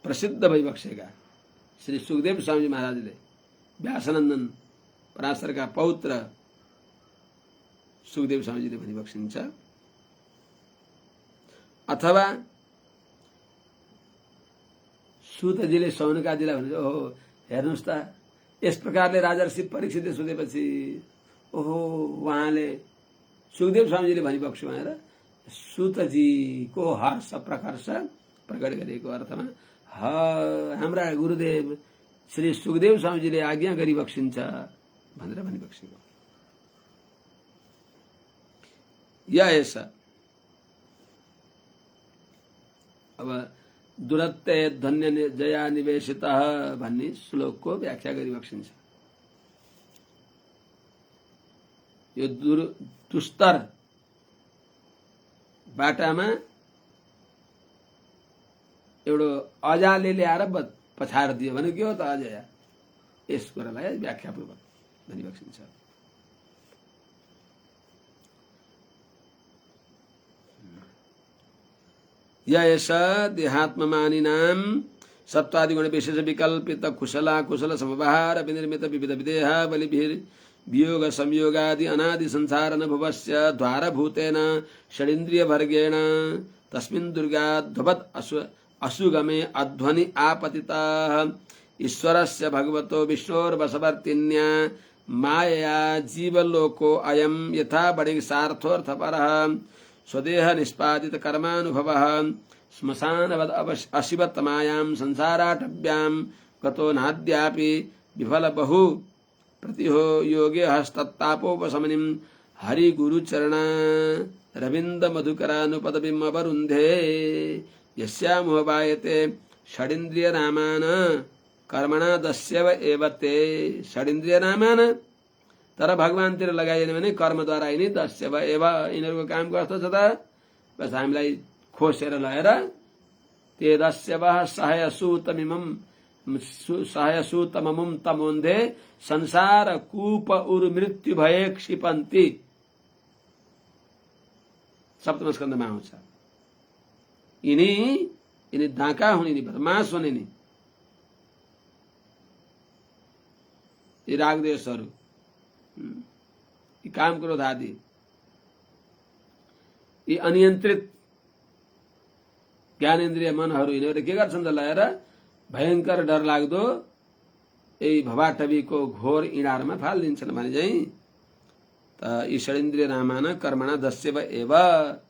प्रसिद्ध भइबक्सेका श्री सुखदेव स्वामी महाराजले व्यासनन्दन पराशरका पौत्र सुखदेव स्वामीजीले भनिबक्सिन्छ। अथवा सुतजीले सौनकाजीलाई भन्छ, ओहो हेर्नुहोस् त, यस प्रकारले राजा ऋषि परीक्षितले सोधेपछि ओहो उहाँले सुखदेव स्वामीजीले भनिबक्स्यो भनेर सुतजीको हर्ष प्रकर्ष प्रकट गरेको अर्थमा हाम्रा गुरुदेव श्री सुखदेव स्वामीजीले आज्ञा गरिबक्सिन्छ भनेर भनिबक्सेको। यस अब दुरत्ते धन्य जया निवेशितः भन्ने श्लोकको व्याख्या गरिबक्सिन्छ। यो दुस्तर बाटामा एउटा अजाले ल्याएर पछाड दियो भने के हो त अजया, यस कुरालाई व्याख्यापूर्वक भनिबक्सिन्छ। यस देहात्ममानिनां सत्वादिगुण विशेष विकल्पित कुशला कुशल समभार विनिर्मित विविध विदेह बलिभिर वियोग संयोगादि अनादि संसार अनुभवस्य द्वारभूतेन षडिन्द्रिय वर्गेण तस्मिन् दुर्गाध्ववत् असुगमे अध्वनि आपतितः ईश्वरस्य भगवतो विष्णोर्वशवर्तिन्या मायया जीवलोको अयं यथा बडि सार्थोर्थपरः स्वदेह निष्पादित कर्मानुभवः श्मशानवद अशिवतमायां संसाराटव्यां गतो नाद्यापि विफल बहु प्रतिहो योगे हस्तत्तापोपशमनिं हरिगुरुचरण रविन्द मधुकरानुपदविम् अवरुन्धे यस्यामोहवायते षडिन्द्रिय नामान कर्मणा दस्यव एव ते। षडिन्द्रिय नामान तर भगवानतिर लगाइएन भने कर्मद्वारा यिनी दस्यव एव, यिनीहरूको काम कस्तो छ त, बस हामीलाई खोसेर लगेर ते दस्यव सहयसूतममुं तमोन्धे संसार कूप उर् मृत्यु भये क्षिपन्ति। सप्तम स्कन्धमा आउँछ। यिनी डाका हुने नि, बदमास हुने नि, यी रागद्वेषहरू, यी काम क्रोध आदि, यी अनियन्त्रित ज्ञानेन्द्रिय मनहरू यिनीहरू के गर्छन् त लगाएर भयंकर डर लाग्दो यही भवाटवीको घोर इँडारमा फालिदिन्छन् भने चाहिँ त ईश्वरेन्द्रिय नामान कर्मणा दस्यव एव,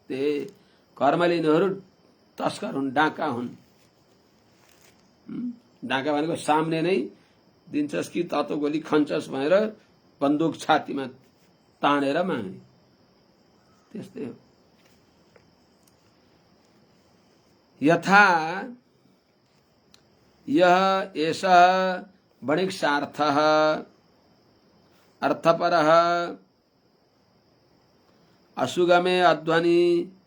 ते कर्मले यिनीहरू तस्कर हुन्, डाका हुन्। डाका भनेको सामने नै दिन्छस् कि तातो गोली खन्छस् भनेर बन्दुक छातीमा तानेर माग्ने, त्यस्तै हो। यथा यह एषः वणिक्सार्थः अर्थपरः असुगमे अध्वनि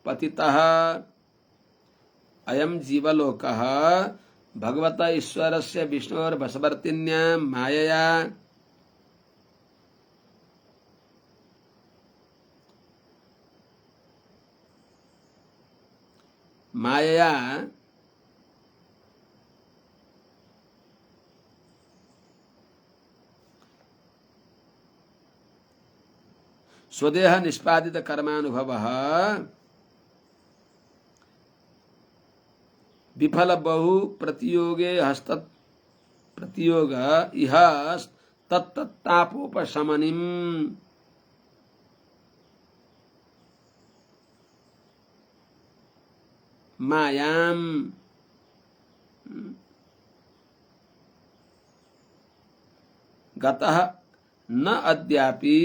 पतितः अयं जीवलोकः भगवता ईश्वरस्य विष्णोर्वशवर्तिन्या मायया स्वदेह निष्पादित कर्मानुभवः विफल बहु प्रतियोगे हस्त प्रतियोग इह तत्तापोपशमनिम् मायाम गतः न अद्यापि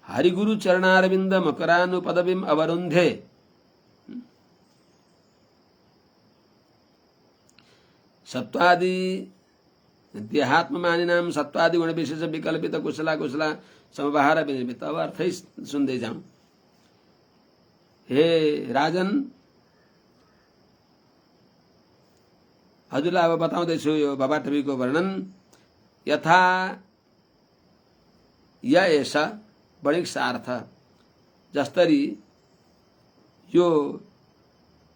हरिगुरु चरणारविंद मकरानुपदवीम अवरुंधे सत्वादि देहात्म मानिनाम सत्वादि गुण विशेष विकल्पित कुशला कुशला समबाहर विनिर्मित। अब अर्थै सुन्दै जाऊं। हे राजन, हजुरलाई अब बताउँदैछु यो भवाटवीको वर्णन। यथा य एषा वणिक सार्थ, जस्तरी यो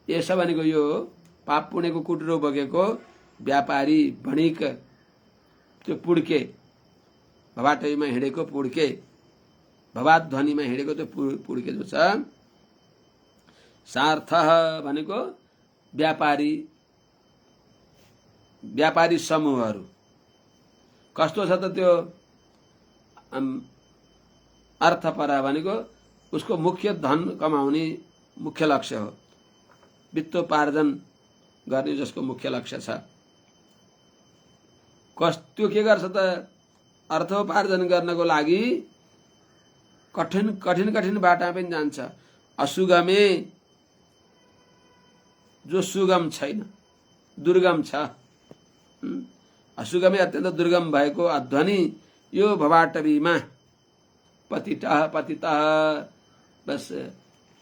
एषा भनेको यो पाप पुण्यको कुटुरो बोकेको व्यापारी वणिक, त्यो पुड्के भवाटवीमा हिँडेको पुड्के, भवाध्वनिमा हिँडेको त्यो पुड्के जो छ, सार्थ भनेको व्यापारी समूहहरू। कस्तो छ त त्यो अर्थपरा भनेको उसको मुख्य धन कमाउने मुख्य लक्ष्य हो, वित्तोपार्जन गर्ने जसको मुख्य लक्ष्य छ। त्यो के गर्छ त अर्थोपार्जन गर्नको लागि कठिन कठिन कठिन बाटा पनि जान्छ। असुगमे, जो सुगम छैन, दुर्गम छ, असुगमे अत्यन्त दुर्गम भएको अध्वनि यो भवाटवीमा पतितः बस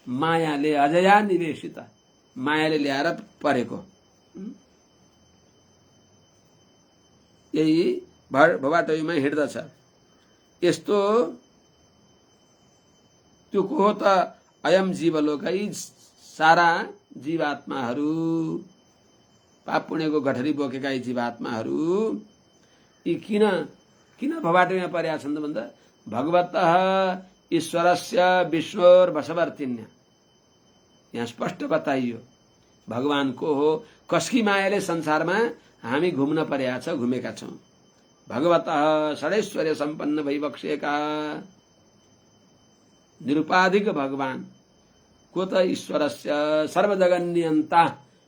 मायाले अजया निवेशित, मायाले ल्याएर परेको, यही भवाटवीमा हिँड्दछ। यस्तो त्यो को हो त अयम जीवलोक, यी सारा जीवात्माहरू, पाप पुण्यको गठरी बोकेका यी जीवात्माहरू यी किन भवाटवीमा परेका छन् त भन्दा भगवतः ईश्वरस्य विष्णोर्वशवर्तिन्या, यहाँ स्पष्ट बताइयो भगवान को हो, कसकी मायाले संसारमा हामी घुम्न परेका छ, घुमेका छौं। भगवतः षडैश्वर्य सम्पन्न भइबक्सेका निरुपाधिक भगवान को त ईश्वरस्य सर्वजगन्नियन्ता,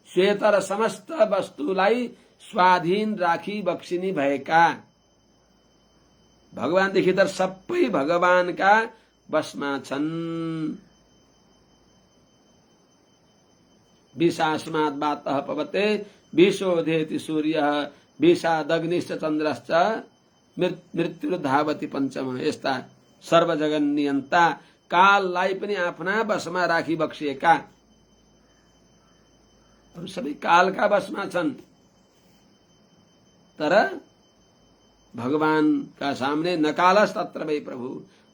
श्वेत र समस्त वस्तुलाई स्वाधीन राखी बक्सिनी भएका भगवानदेखि त सबै भगवानका बसमा छन्। विषास्मात् वातः पवते विशोधेति सूर्यः विषादग्निश्च चन्द्रश्च मृत्युर्धावति पञ्चम। यस्ता सर्वजगन्नियन्ता, काललाई पनि आफ्ना बसमा राखी बक्सिएका, सबै कालका बसमा छन्। तर भगवान का सामने नकालस तत्र वै प्रभु,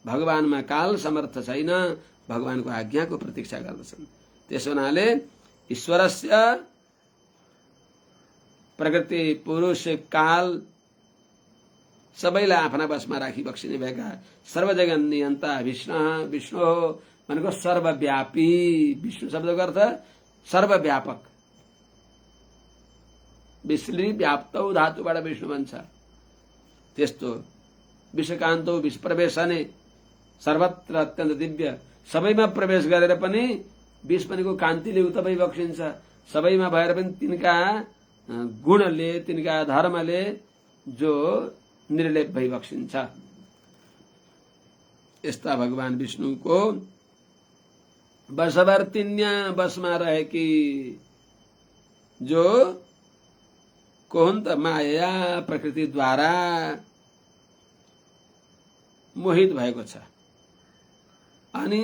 भगवानमा काल समर्थ छैन, भगवानको आज्ञाको प्रतीक्षा गर्दछन्। त्यसो हुनाले ईश्वरस्य प्रकृति पुरुष काल सबैलाई आफ्ना वशमा राखी बक्सिने भएका सर्वजगन नियन्ता विष्णु हो भनेको सर्वव्यापी। विष्णु शब्दको अर्थ सर्वव्यापक। विश्ली व्याप्तौ धातुबाट विष्णु बन्छ। त्यस्तो विश्वकान्तौ विश्वप्रवेशने सर्वत्र अत्यन्त दिव्य, सबैमा प्रवेश गरेर पनि विष भनेको कान्तिले उत भइबक्सिन्छ। सबैमा भएर पनि तिनका गुणले, तिनका धर्मले जो निर्लेप भइबक्सिन्छ। यस्ता भगवान विष्णुको वशवर्तिन्या वशमा रहेकी जो को हुन् त माया प्रकृतिद्वारा मोहित भएको छ। अनि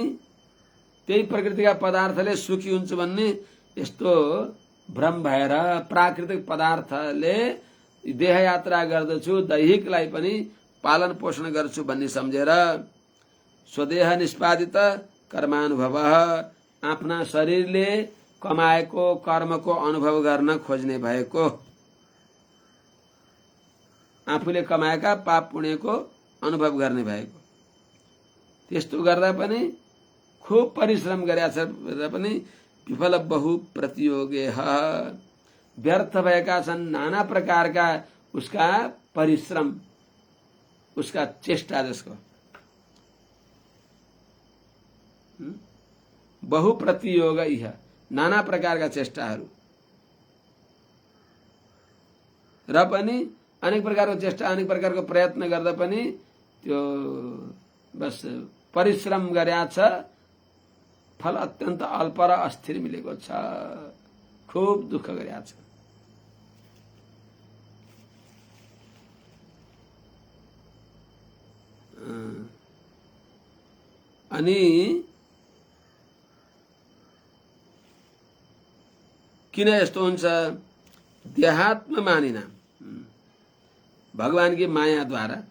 त्यही प्रकृतिका पदार्थले सुखी हुन्छ भन्ने यस्तो भ्रम भएर प्राकृतिक पदार्थले देह यात्रा गर्दछु, दैहिकलाई पनि पालन पोषण गर्छु भन्ने सम्झेर स्वदेह निष्पादित कर्मानुभव, आफ्ना शरीरले कमाएको कर्मको अनुभव गर्न खोज्ने भएको, आफूले कमाएका पाप पुण्यको अनुभव गर्ने भएको। त्यस्तो गर्दा पनि खूब परिश्रम गरेछ र पनि विफल बहु प्रतियोगे, व्यर्थ भएका छन् नाना प्रकारका उसका परिश्रम, उसका चेष्टा जसको। बहु प्रतियोग इह, नाना प्रकारका चेष्टाहरू र पनि अनेक प्रकारको चेष्टा, अनेक प्रकारको प्रयत्न गर्दा पनि त्यो बस परिश्रम गरेका छ, फल अत्यन्त अल्प र अस्थिर मिलेको छ। खूब दुःख गरेका छ। अनि किन यस्तो हुन्छ? देहात्म मानिना, भगवान की माया द्वारा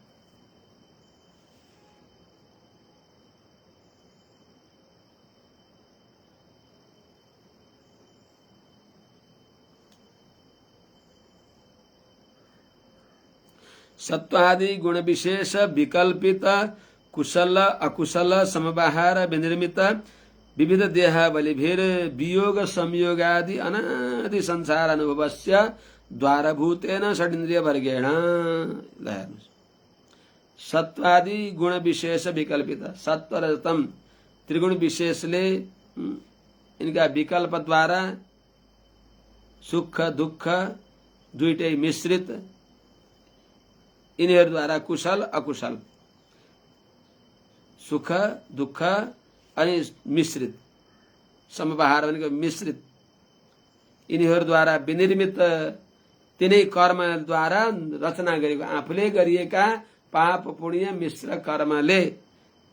सत्वादि गुण विशेष विकल्पित कुशल अकुशल समबाहार विनिर्मित विविध देहावलिभिर वियोग संयोगादि अनादि संसार अनुभवस्य द्वारभूतेन षडिन्द्रिय वर्गेण। सत्वादि गुण विशेष विकल्पित, सत्व रजतम त्रिगुण विशेषले इनका विकल्प द्वारा सुख दुःख दुईटै मिश्रित, यिनीहरूद्वारा कुशल अकुशल, सुख दुःख अनि मिश्रित, समबाहार भनेको मिश्रित, यिनीहरूद्वारा विनिर्मित, तिनै कर्मद्वारा रचना गरेको, आफूले गरिएका पाप पुण्य मिश्र कर्मले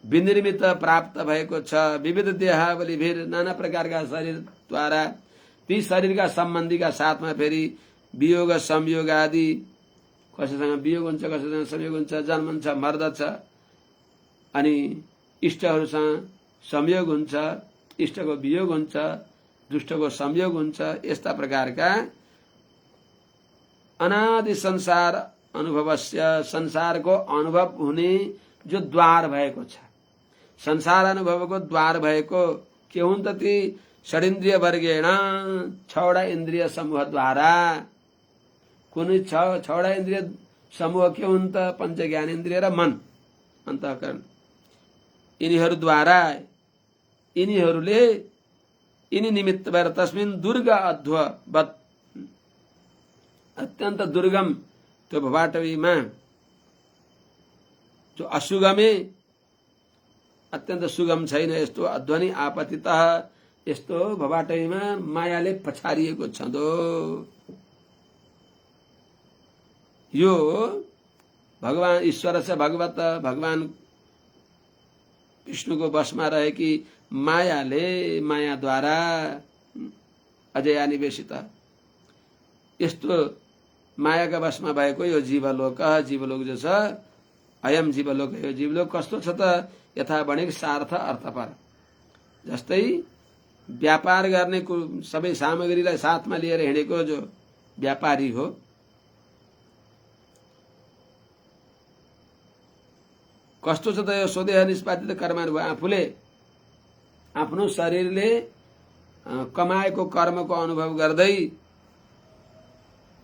विनिर्मित प्राप्त भएको छ। विविध देहावलिभिर, नाना प्रकारका शरीरद्वारा, ती शरीरका सम्बन्धीका साथमा फेरि वियोग संयोग आदि, कसैसँग वियोग हुन्छ, कसैसँग संयोग हुन्छ, जन्मन्छ मर्दछ, अनि इष्टहरूसँग संयोग हुन्छ, इष्टको वियोग हुन्छ, दुष्टको संयोग हुन्छ। यस्ता प्रकारका अनादि संसार अनुभवस्य, संसारको अनुभव हुने जो द्वार भएको छ, संसार अनुभवको द्वार भएको के हुन् त? ती षडिन्द्रिय वर्गेण, छवटा इन्द्रिय समूहद्वारा। कुनै छवटा इन्द्रिय समूह के हुन् त? पंच ज्ञानेन्द्रिय र मन, अन्तःकरण। यिनीहरूद्वारा, यिनीहरूले, यिनी निमित्त भएर तस्मिन् दुर्ग अध्ववत्, अत्यन्त दुर्गम त्यो भवाटवीमा, जो असुगमे, अत्यन्त सुगम छैन, यस्तो अध्वनि आपतितः, यस्तो भवाटवीमा मायाले पछारिएको छँदो। यो भगवान ईश्वर से भगवत, भगवान विष्णुको वशमा रहेकी मायाले, मायाद्वारा अजया निवेशित, यस्तो मायाका वशमा भएको यो जीवलोक, जीवलोक जो छ, अयम जीवलोक, यो जीवलोक कस्तो छ त? यथा वणिक सार्थ अर्थपर। जस्तै व्यापार गर्ने सबै सामग्रीलाई साथमा लिएर हिँडेको जो व्यापारी हो, कस्तो छ त यो स्वदेह निष्पादित कर्मानुभव। आफूले आफ्नो शरीरले कमाएको कर्मको अनुभव गर्दै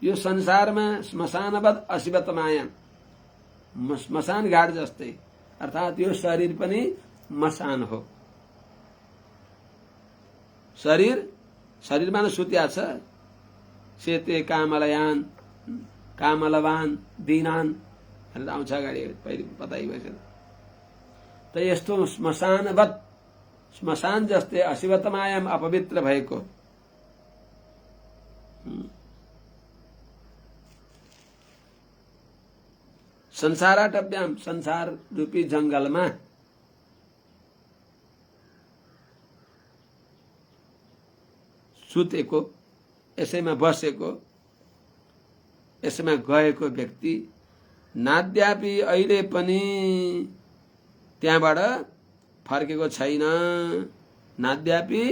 यो संसारमा श्मशानवत अशिवत माया, श्मशान घाट जस्तै, अर्थात् यो शरीर पनि मसान हो। शरीरमा न सुत्या छ। सेते कामलयान कामलवान दीनान भनेर आउँछ अगाडि पहिले बताइ भइसक्यो। त यस्तो श्मशानवत, श्मशान जस्तै अशिवत मायामा अपवित्र भएको संसाराटव्याम, संसार रूपी जंगलमा सुतेको, यसैमा बसेको, यसैमा गएको व्यक्ति नाद्यापि अहिले पनि त्यहाँबाट फर्केको छैन। नाद्यापि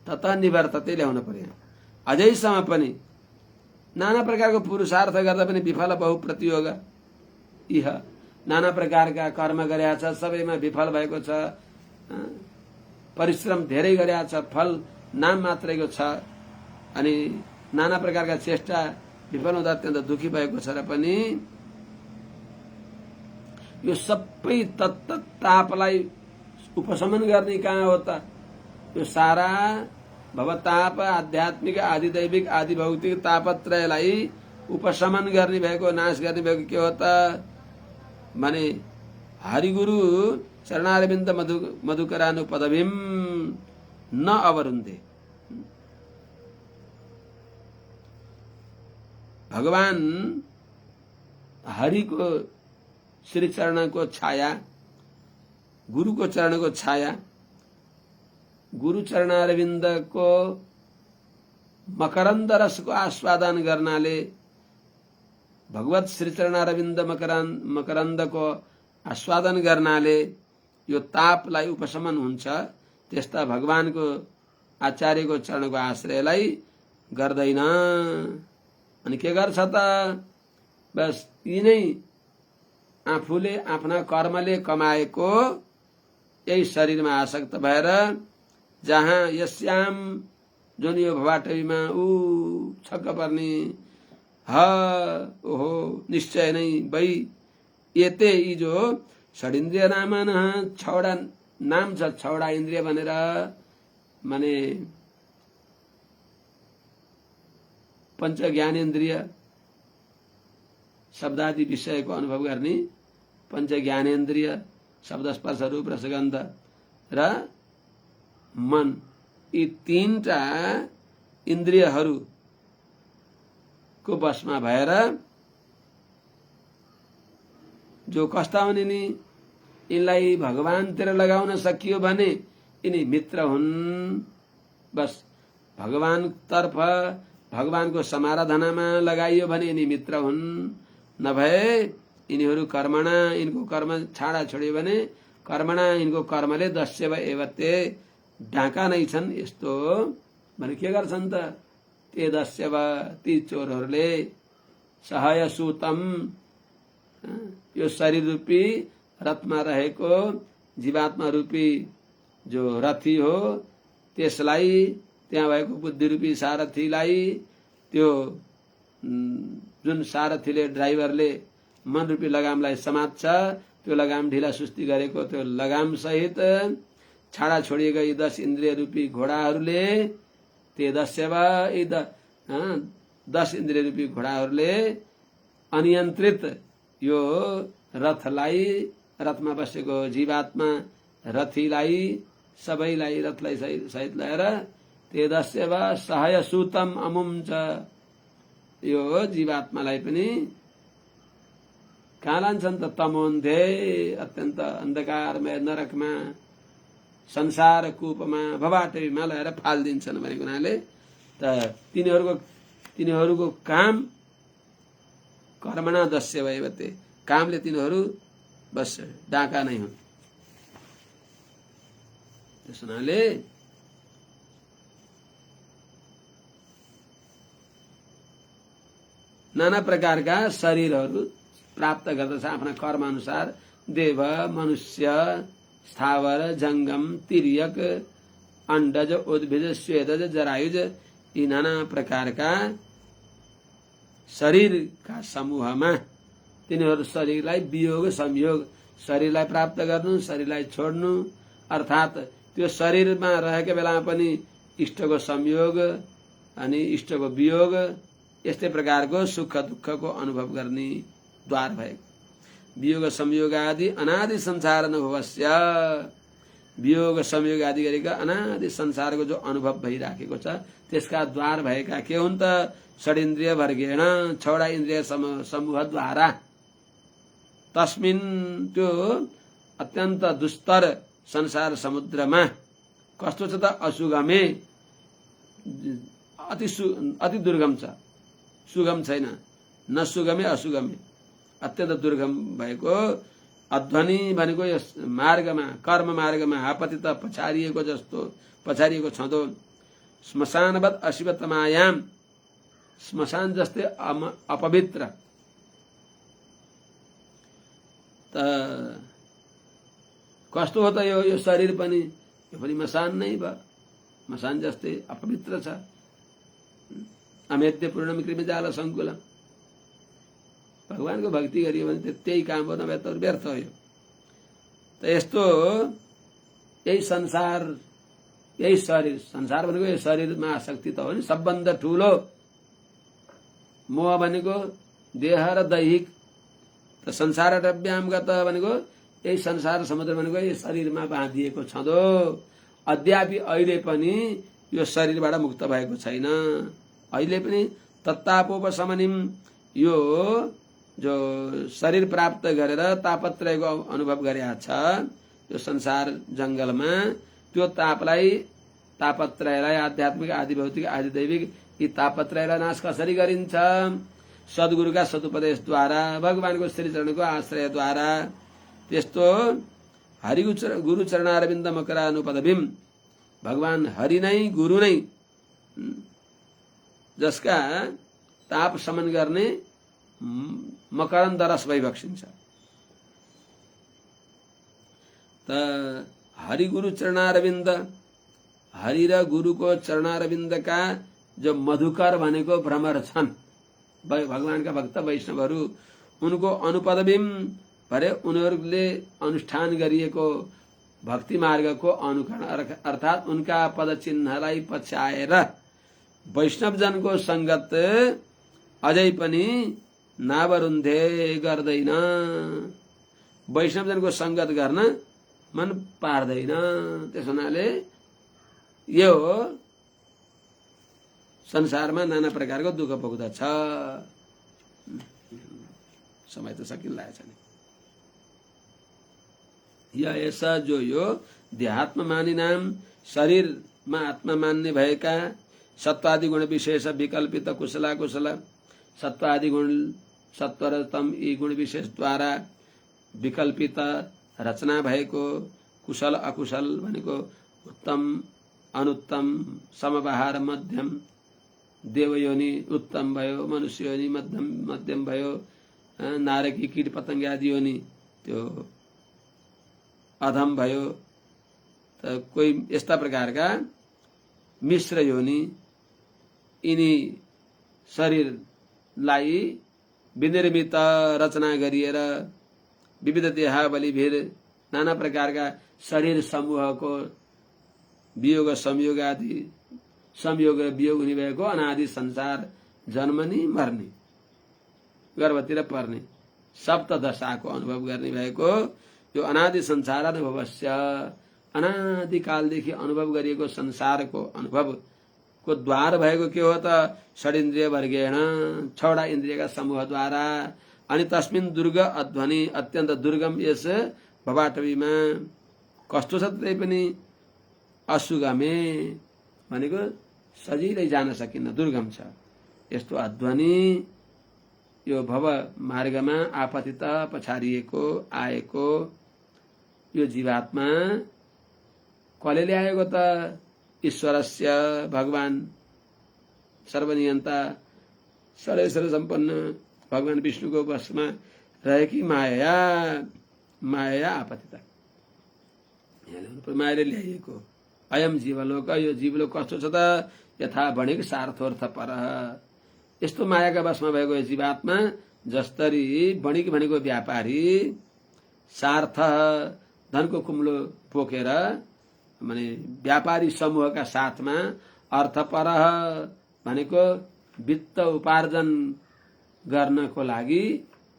तत निवर्तते ल्याउन पर्यो। अझैसम्म पनि नाना प्रकारको पुरुषार्थ गर्दा पनि विफल बहु प्रतियोग इह, नाना प्रकारका कर्म गरेका छ, सबैमा विफल भएको छ। परिश्रम धेरै गरेका छ, फल नाम मात्रैको छ। अनि नाना प्रकारका चेष्टा विफल हुँदा अत्यन्त दुखी भएको छ र पनि यो सबै तत्त तापलाई उपशमन गर्ने कहाँ हो त? यो सारा भवताप, आध्यात्मिक, आदि दैविक, आदि भौतिक तापत्रयलाई उपशमन गर्ने भएको, नाश गर्ने भएको के हो त भने हरिगुरु चरणारविन्द मधुकरानु पदवीम न अवरुन्धे। भगवान हरिको श्री चरणको छाया, गुरुको चरणको छाया, गुरु चरणारविन्दको मकरन्द रसको आस्वादन गर्नाले, भगवत श्री चरणारविन्द मकरन्दको आस्वादन गर्नाले यो तापलाई उपशमन हुन्छ। त्यस्ता भगवानको आचार्यको चरणको आश्रयलाई गर्दैन। अनि के गर्छ त? बस यिनै आफूले आफ्ना कर्मले कमाएको यही शरीरमा आसक्त भएर जहाँ यस्याम जुन यो भवाटवीमा छक्क पर्ने ओहो निश्चय नै भई एते यी जो षडिन्द्रिय नामन, छवटा नाम छ, छवटा इन्द्रिय भनेर, माने पंच ज्ञानेन्द्रिय, शब्दादि विषयको अनुभव गर्ने पंच ज्ञानेन्द्रिय, शब्द स्पर्श रूप रसगन्ध र मन, यी तीनटा इन्द्रियहरूको बसमा भएर जो कस्ता हुने नि, यिनलाई भगवानतिर लगाउन सकियो भने यिनी मित्र हुन्। बस भगवान तर्फ, भगवानको समाराधनामा लगाइयो भने यिनी मित्र हुन्। नभए यिनीहरू कर्मणा, यिनको कर्म छाडा छोड्यो भने कर्मणा, यिनको कर्मले दस्यव एवते, ढाका नै छन्। यस्तो भने के गर्छन् त? ते दस्यव, ती चोरहरूले सहय सूतम, यो शरीर रूपी रथमा रहेको जीवात्मा रूपी जो रथी हो, त्यसलाई, त्यहाँ भएको बुद्धि रूपी सारथीलाई, त्यो जुन सारथीले, ड्राइभरले मन रूपी लगामलाई समात्छ, त्यो लगाम ढिला सुस्ती गरेको त्यो लगाम सहित छाडा छोडिएका यी 10 इन्द्रिय रूपी घोडाहरूले, ते दस्यव, यी 10 इन्द्रिय रूपी घोडाहरूले अनियन्त्रित यो रथलाई, रथमा बसेको जीवात्मा रथीलाई, सबैलाई, रथलाई सहित लिएर ते दस्यव सहय सूतम अमुञ्च, यो जीवात्मालाई पनि कहाँ लान्छन् त? तमोन्धे, अत्यन्त अन्धकारमय नरकमा, संसार कूपमा, भवाटवीमा लगेर फालिदिन्छन् भनेको हुनाले त तिनीहरूको काम कर्मणा दस्यव एवते, कामले तिनीहरू बस डाका नै हुन्। त्यस हुनाले नाना प्रकारका शरीरहरू प्राप्त गर्दछ आफ्ना कर्म अनुसार। देव, मनुष्य, स्थावर, जंगम, तिर्यक, अंडज, उद्भिज, स्वेदज, जरायुज, यी नाना प्रकारका शरीरका समूहमा तिनीहरू शरीरलाई वियोग संयोग, शरीरलाई प्राप्त गर्नु, शरीरलाई छोड्नु, अर्थात् त्यो शरीरमा रहेको बेलामा पनि इष्टको संयोग अनि इष्टको वियोग, यस्तै प्रकारको सुख दुःखको अनुभव गर्ने द्वार भएको। वियोग संयोग आदि अनादि संसार अनुभवस्य, वियोग संयोग आदि गरेका अनादि संसारको जो अनुभव भइराखेको छ त्यसका द्वार भएका के हुन् त? षडिन्द्रिय वर्गेण, छवटा इन्द्रिय समूहद्वारा। तस्मिन्, त्यो अत्यन्त दुस्तर संसार समुद्रमा कस्तो छ त? असुगमे, अति दुर्गम छ, सुगम छैन। न सुगमे असुगमे, अत्यन्त दुर्गम भएको। अध्वनि भनेको यस मार्गमा, कर्म मार्गमा आपतित पछारिएको जस्तो, पछारिएको छँदो। श्मशानवत् अशिवतमायाम, श्मशान जस्तै अपवित्र। त कस्तो हो त यो शरीर पनि? यो पनि मसान नै भयो, मसान जस्तै अपवित्र छ। अमेद्य पूर्णम कृमिजाल संकुलम। भगवानको भक्ति गरियो भने त्यही काम हो, नभए त व्यर्थ हो यो। त यस्तो यही संसार, यही शरीर, संसार भनेको यो शरीरमा आसक्ति त हो नि। सबभन्दा ठूलो मोह भनेको देह र दैहिक। त संसार व्यामगत भनेको यही संसार समुद्र भनेको यो शरीरमा बाँधिएको छँदो। अद्यापि अहिले पनि यो शरीरबाट मुक्त भएको छैन। अहिले पनि तत्तापोपशमनिम, यो जो शरीर प्राप्त गरेर तापत्रयको अनुभव गरेका छ यो संसार जंगलमा, त्यो तापलाई, तापत्रयलाई, आध्यात्मिक, आदि भौतिक, आदि दैविक, यी तापत्रयलाई नाश कसरी गरिन्छ? सद्गुरुका सदुपदेशद्वारा, भगवानको श्रीचरणको आश्रयद्वारा। त्यस्तो गुरु चरणारविन्द मकरानुपदभिम, भगवान हरि नै, गुरु नै, जसका ताप शमन गर्ने मकरन्द रस भइबक्सिन्छ। त हरि गुरु चरणारविन्द, हरि र गुरुको चरणारविन्दका जो मधुकर भनेको भ्रमर छन्, भगवानका भक्त वैष्णवहरू, उनको अनुपदभिम भरे उनीहरूले अनुष्ठान गरिएको भक्ति मार्गको अनुकरण, अर्थात् उनका पद चिन्हलाई पछ्याएर वैष्णवजनको संगत अझै पनि नावरुन्धे गर्दैन। वैष्णवजनको संगत गर्न मन पार्दैन। त्यस हुनाले यो संसारमा नाना प्रकारको दुःख भोग्दछ। समय त सकिरहेछ नि। ऐसा जो यो देहात्म मानिनाम, शरीरमा आत्मा मान्ने भएका सत्वादि गुण विशेष विकल्पित कुशला कुशल, सत्वादि गुण, सत्व र तम, यी गुण विशेषद्वारा विकल्पित रचना भएको कुशल अकुशल भनेको उत्तम अनुत्तम, समबहार मध्यम, देवयोनि उत्तम भयो, मनुष्य योनि मध्यम भयो, नारकी कीट पतंग आदि योनि त्यो अधम भयो। त कोही यस्ता प्रकारका मिश्र योनि, यिनी शरीरलाई विनिर्मित रचना गरिएर विविध देहावलीभिर नाना प्रकारका शरीर समूहको वियोग संयोग आदि, संयोग र वियोग हुने भएको अनादि संसार, जन्मने मर्ने, गर्भतिर पर्ने सप्तदशाको अनुभव गर्ने भएको यो अनादि संसार अनुभवस्य, अनादि कालदेखि अनुभव गरिएको संसारको अनुभवको द्वार भएको के हो त? षडिन्द्रिय वर्गेण, छवटा इन्द्रियका समूहद्वारा। अनि तस्मिन् दुर्ग अध्वनि, अत्यन्त दुर्गम यस भवाटवीमा कस्तो छ त्यही पनि? असुगमे भनेको सजिलै जान सकिन्न, दुर्गम छ। यस्तो अध्वनि यो भव मार्गमा आपतित पछारिएको आएको यो जीवात्मा कसले ल्याएको त? ईश्वरस्य, भगवान सर्वनियन्ता सर्वेश्वर सम्पन्न भगवान विष्णुको वशमा रहेकी माया आपतिता, मायाले ल्याइएको। अयम जीवलोक, यो जीवलोक कस्तो छ त? यथा भनेको सार्थोर्थ पर, यस्तो मायाका वशमा भएको यो जीवात्मा जस्तरी बणिक भनेको व्यापारी सार्थ धनको कुम्लो बोकेर माने व्यापारी समूहका साथमा अर्थपर भनेको वित्त उपार्जन गर्नको लागि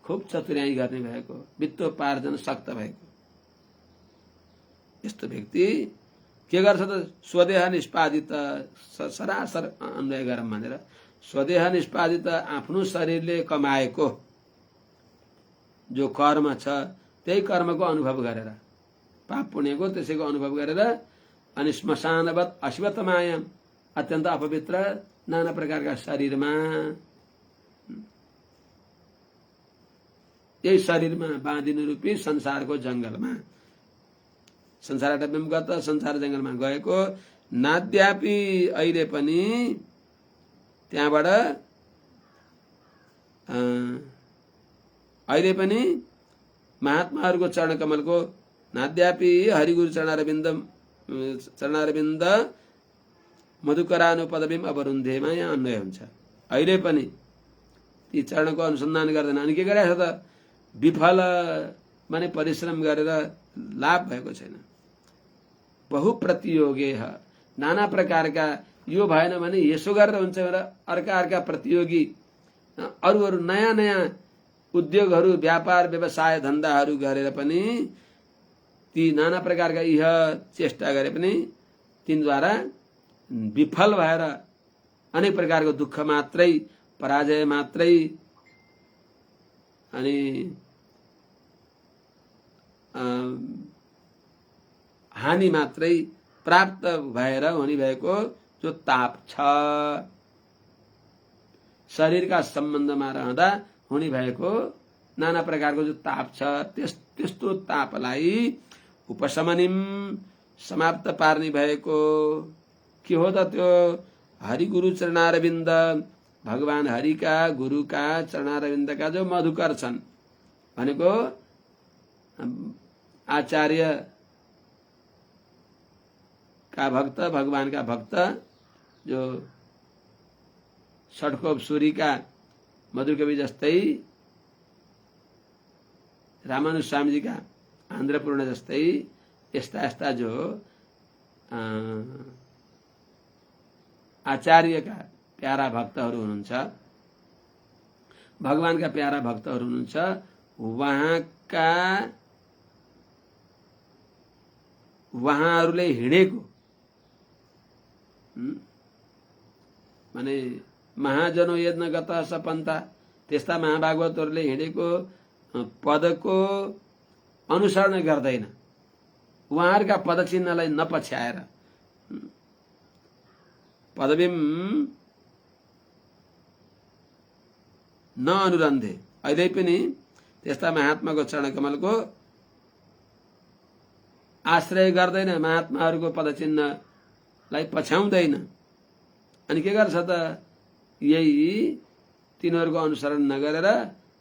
खुब चतुर्याई गर्ने भएको, वित्त उपार्जन शक्त भएको यस्तो व्यक्ति के गर्छ त? स्वदेह निष्पादित, सरासर अन्वय गरौँ भनेर स्वदेह निष्पादित आफ्नो शरीरले कमाएको जो कर्म छ त्यही कर्मको अनुभव गरेर, पाप पुण्यको त्यसैको अनुभव गरेर अनि श्मशानवत अश्वत्थमाया अत्यन्त अपवित्र नाना प्रकारका शरीरमा, यही शरीरमा बाँधिनु रूपी संसारको जंगलमा, संसारबाट विमुगत संसार जंगलमा गएको नाद्यापि अहिले पनि त्यहाँबाट अहिले पनि महात्माहरूको चरणकमलको नाद्यापि हरिगुरु चरणारविन्द मधुकरानुपदवीम अवरुन्धेमा यहाँ अन्वय हुन्छ। अहिले पनि ती चरणको अनुसन्धान गर्दैन। अनि के गरेछ त? विफल माने परिश्रम गरेर लाभ भएको छैन। बहुप्रतियोगे नाना प्रकारका, यो भएन भने यसो गरेर हुन्छ भनेर अर्का प्रतियोगी अरू नयाँ नयाँ उद्योगहरू, व्यापार व्यवसाय धन्दाहरू गरेर पनि ती नाना प्रकारका यह चेष्टा गरे पनि तिनद्वारा विफल भएर अनेक प्रकारको दुःख मात्रै, पराजय मात्रै अनि हानि मात्रै प्राप्त भएर हुने भएको जो ताप छ, शरीरका सम्बन्धमा रहँदा हुने भएको नाना प्रकारको जो ताप छ, त्यस्तो तापलाई उपशमनिम समाप्त पार्ने भएको के हो त? त्यो हरिगुरु चरणारविन्द, भगवान हरिका गुरुका चरणारविन्दका जो मधुकर छन् भनेको आचार्य का भक्त, भगवान का भक्त जो षट्कोप सूरीका मधुर कवि जस्तै, रामानुज स्वामीजीका आन्द्रपूर्ण जस्तै यस्ता जो आचार्यका प्यारा भक्तहरू हुनुहुन्छ, भगवानका प्यारा भक्तहरू हुनुहुन्छ, उहाँहरूले हिँडेको माने महाजनो यज्ञ गत सपन्ता, त्यस्ता महाभागवतहरूले हिँडेको पदको अनुसरण गर्दैन, उहाँहरूका पदचिन्हलाई नपछ्याएर पदवीम नअनुरन्धे, अहिले पनि त्यस्ता महात्माको चरणकमलको आश्रय गर्दैन, महात्माहरूको पदचिन्हलाई पछ्याउँदैन। अनि के गर्छ त? यही तिनीहरूको अनुसरण नगरेर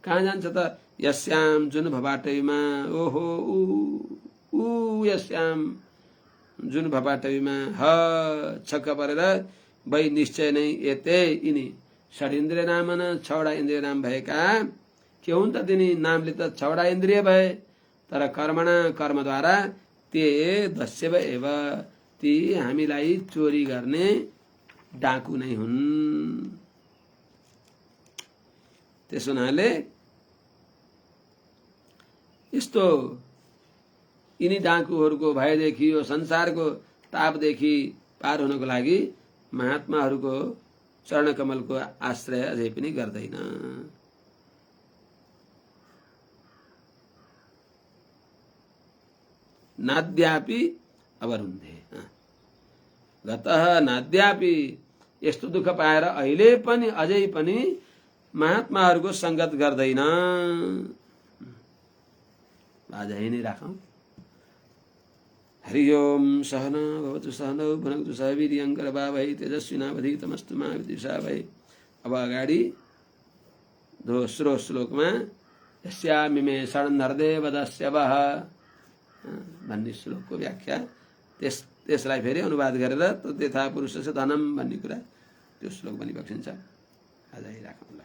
कहाँ जान्छ त? यस्याम जुन भवाटवीमा, ओहो ऊ यस्याम जुन भवाटवीमा छक्क परेर वै निश्चय नै यते यिनी षड्इन्द्रिय नाम न, छवटा इन्द्रिय नाम भएका के हुन् त? तिनी नामले त छवटा इन्द्रिय भए, तर कर्मणा कर्मद्वारा ते दस्यव एव, ती हामीलाई चोरी गर्ने डाकु नै हुन्। त्यसो हुनाले यस्तो यिनी डाकुहरूको भयदेखि, यो संसारको तापदेखि पार हुनको लागि महात्माहरूको चरणकमलको आश्रय अझै पनि गर्दैन। नाद्यापि अवरुन्धे गतः नाद्यापि, यस्तो दुःख पाएर अहिले पनि अझै पनि महात्माहरूको संगत गर्दैन। आज यही नै राखौं। हरि ओम सहना भवतु सहनौ भुनक्तु सह वीर्यङ्करभावहै तेजस्विनावधीतमस्तु मा विद्विषावहै। अब अगाडि दोस्रो श्लोकमा यस्यामिमे षण्णर्देवदस्यवः भन्ने श्लोकको व्याख्या त्यसलाई फेरि अनुवाद गरेर तद्यथा पुरुषस्य धनम भन्ने कुरा त्यो श्लोक पनि बक्सिन्छ। आज यही राखौँला।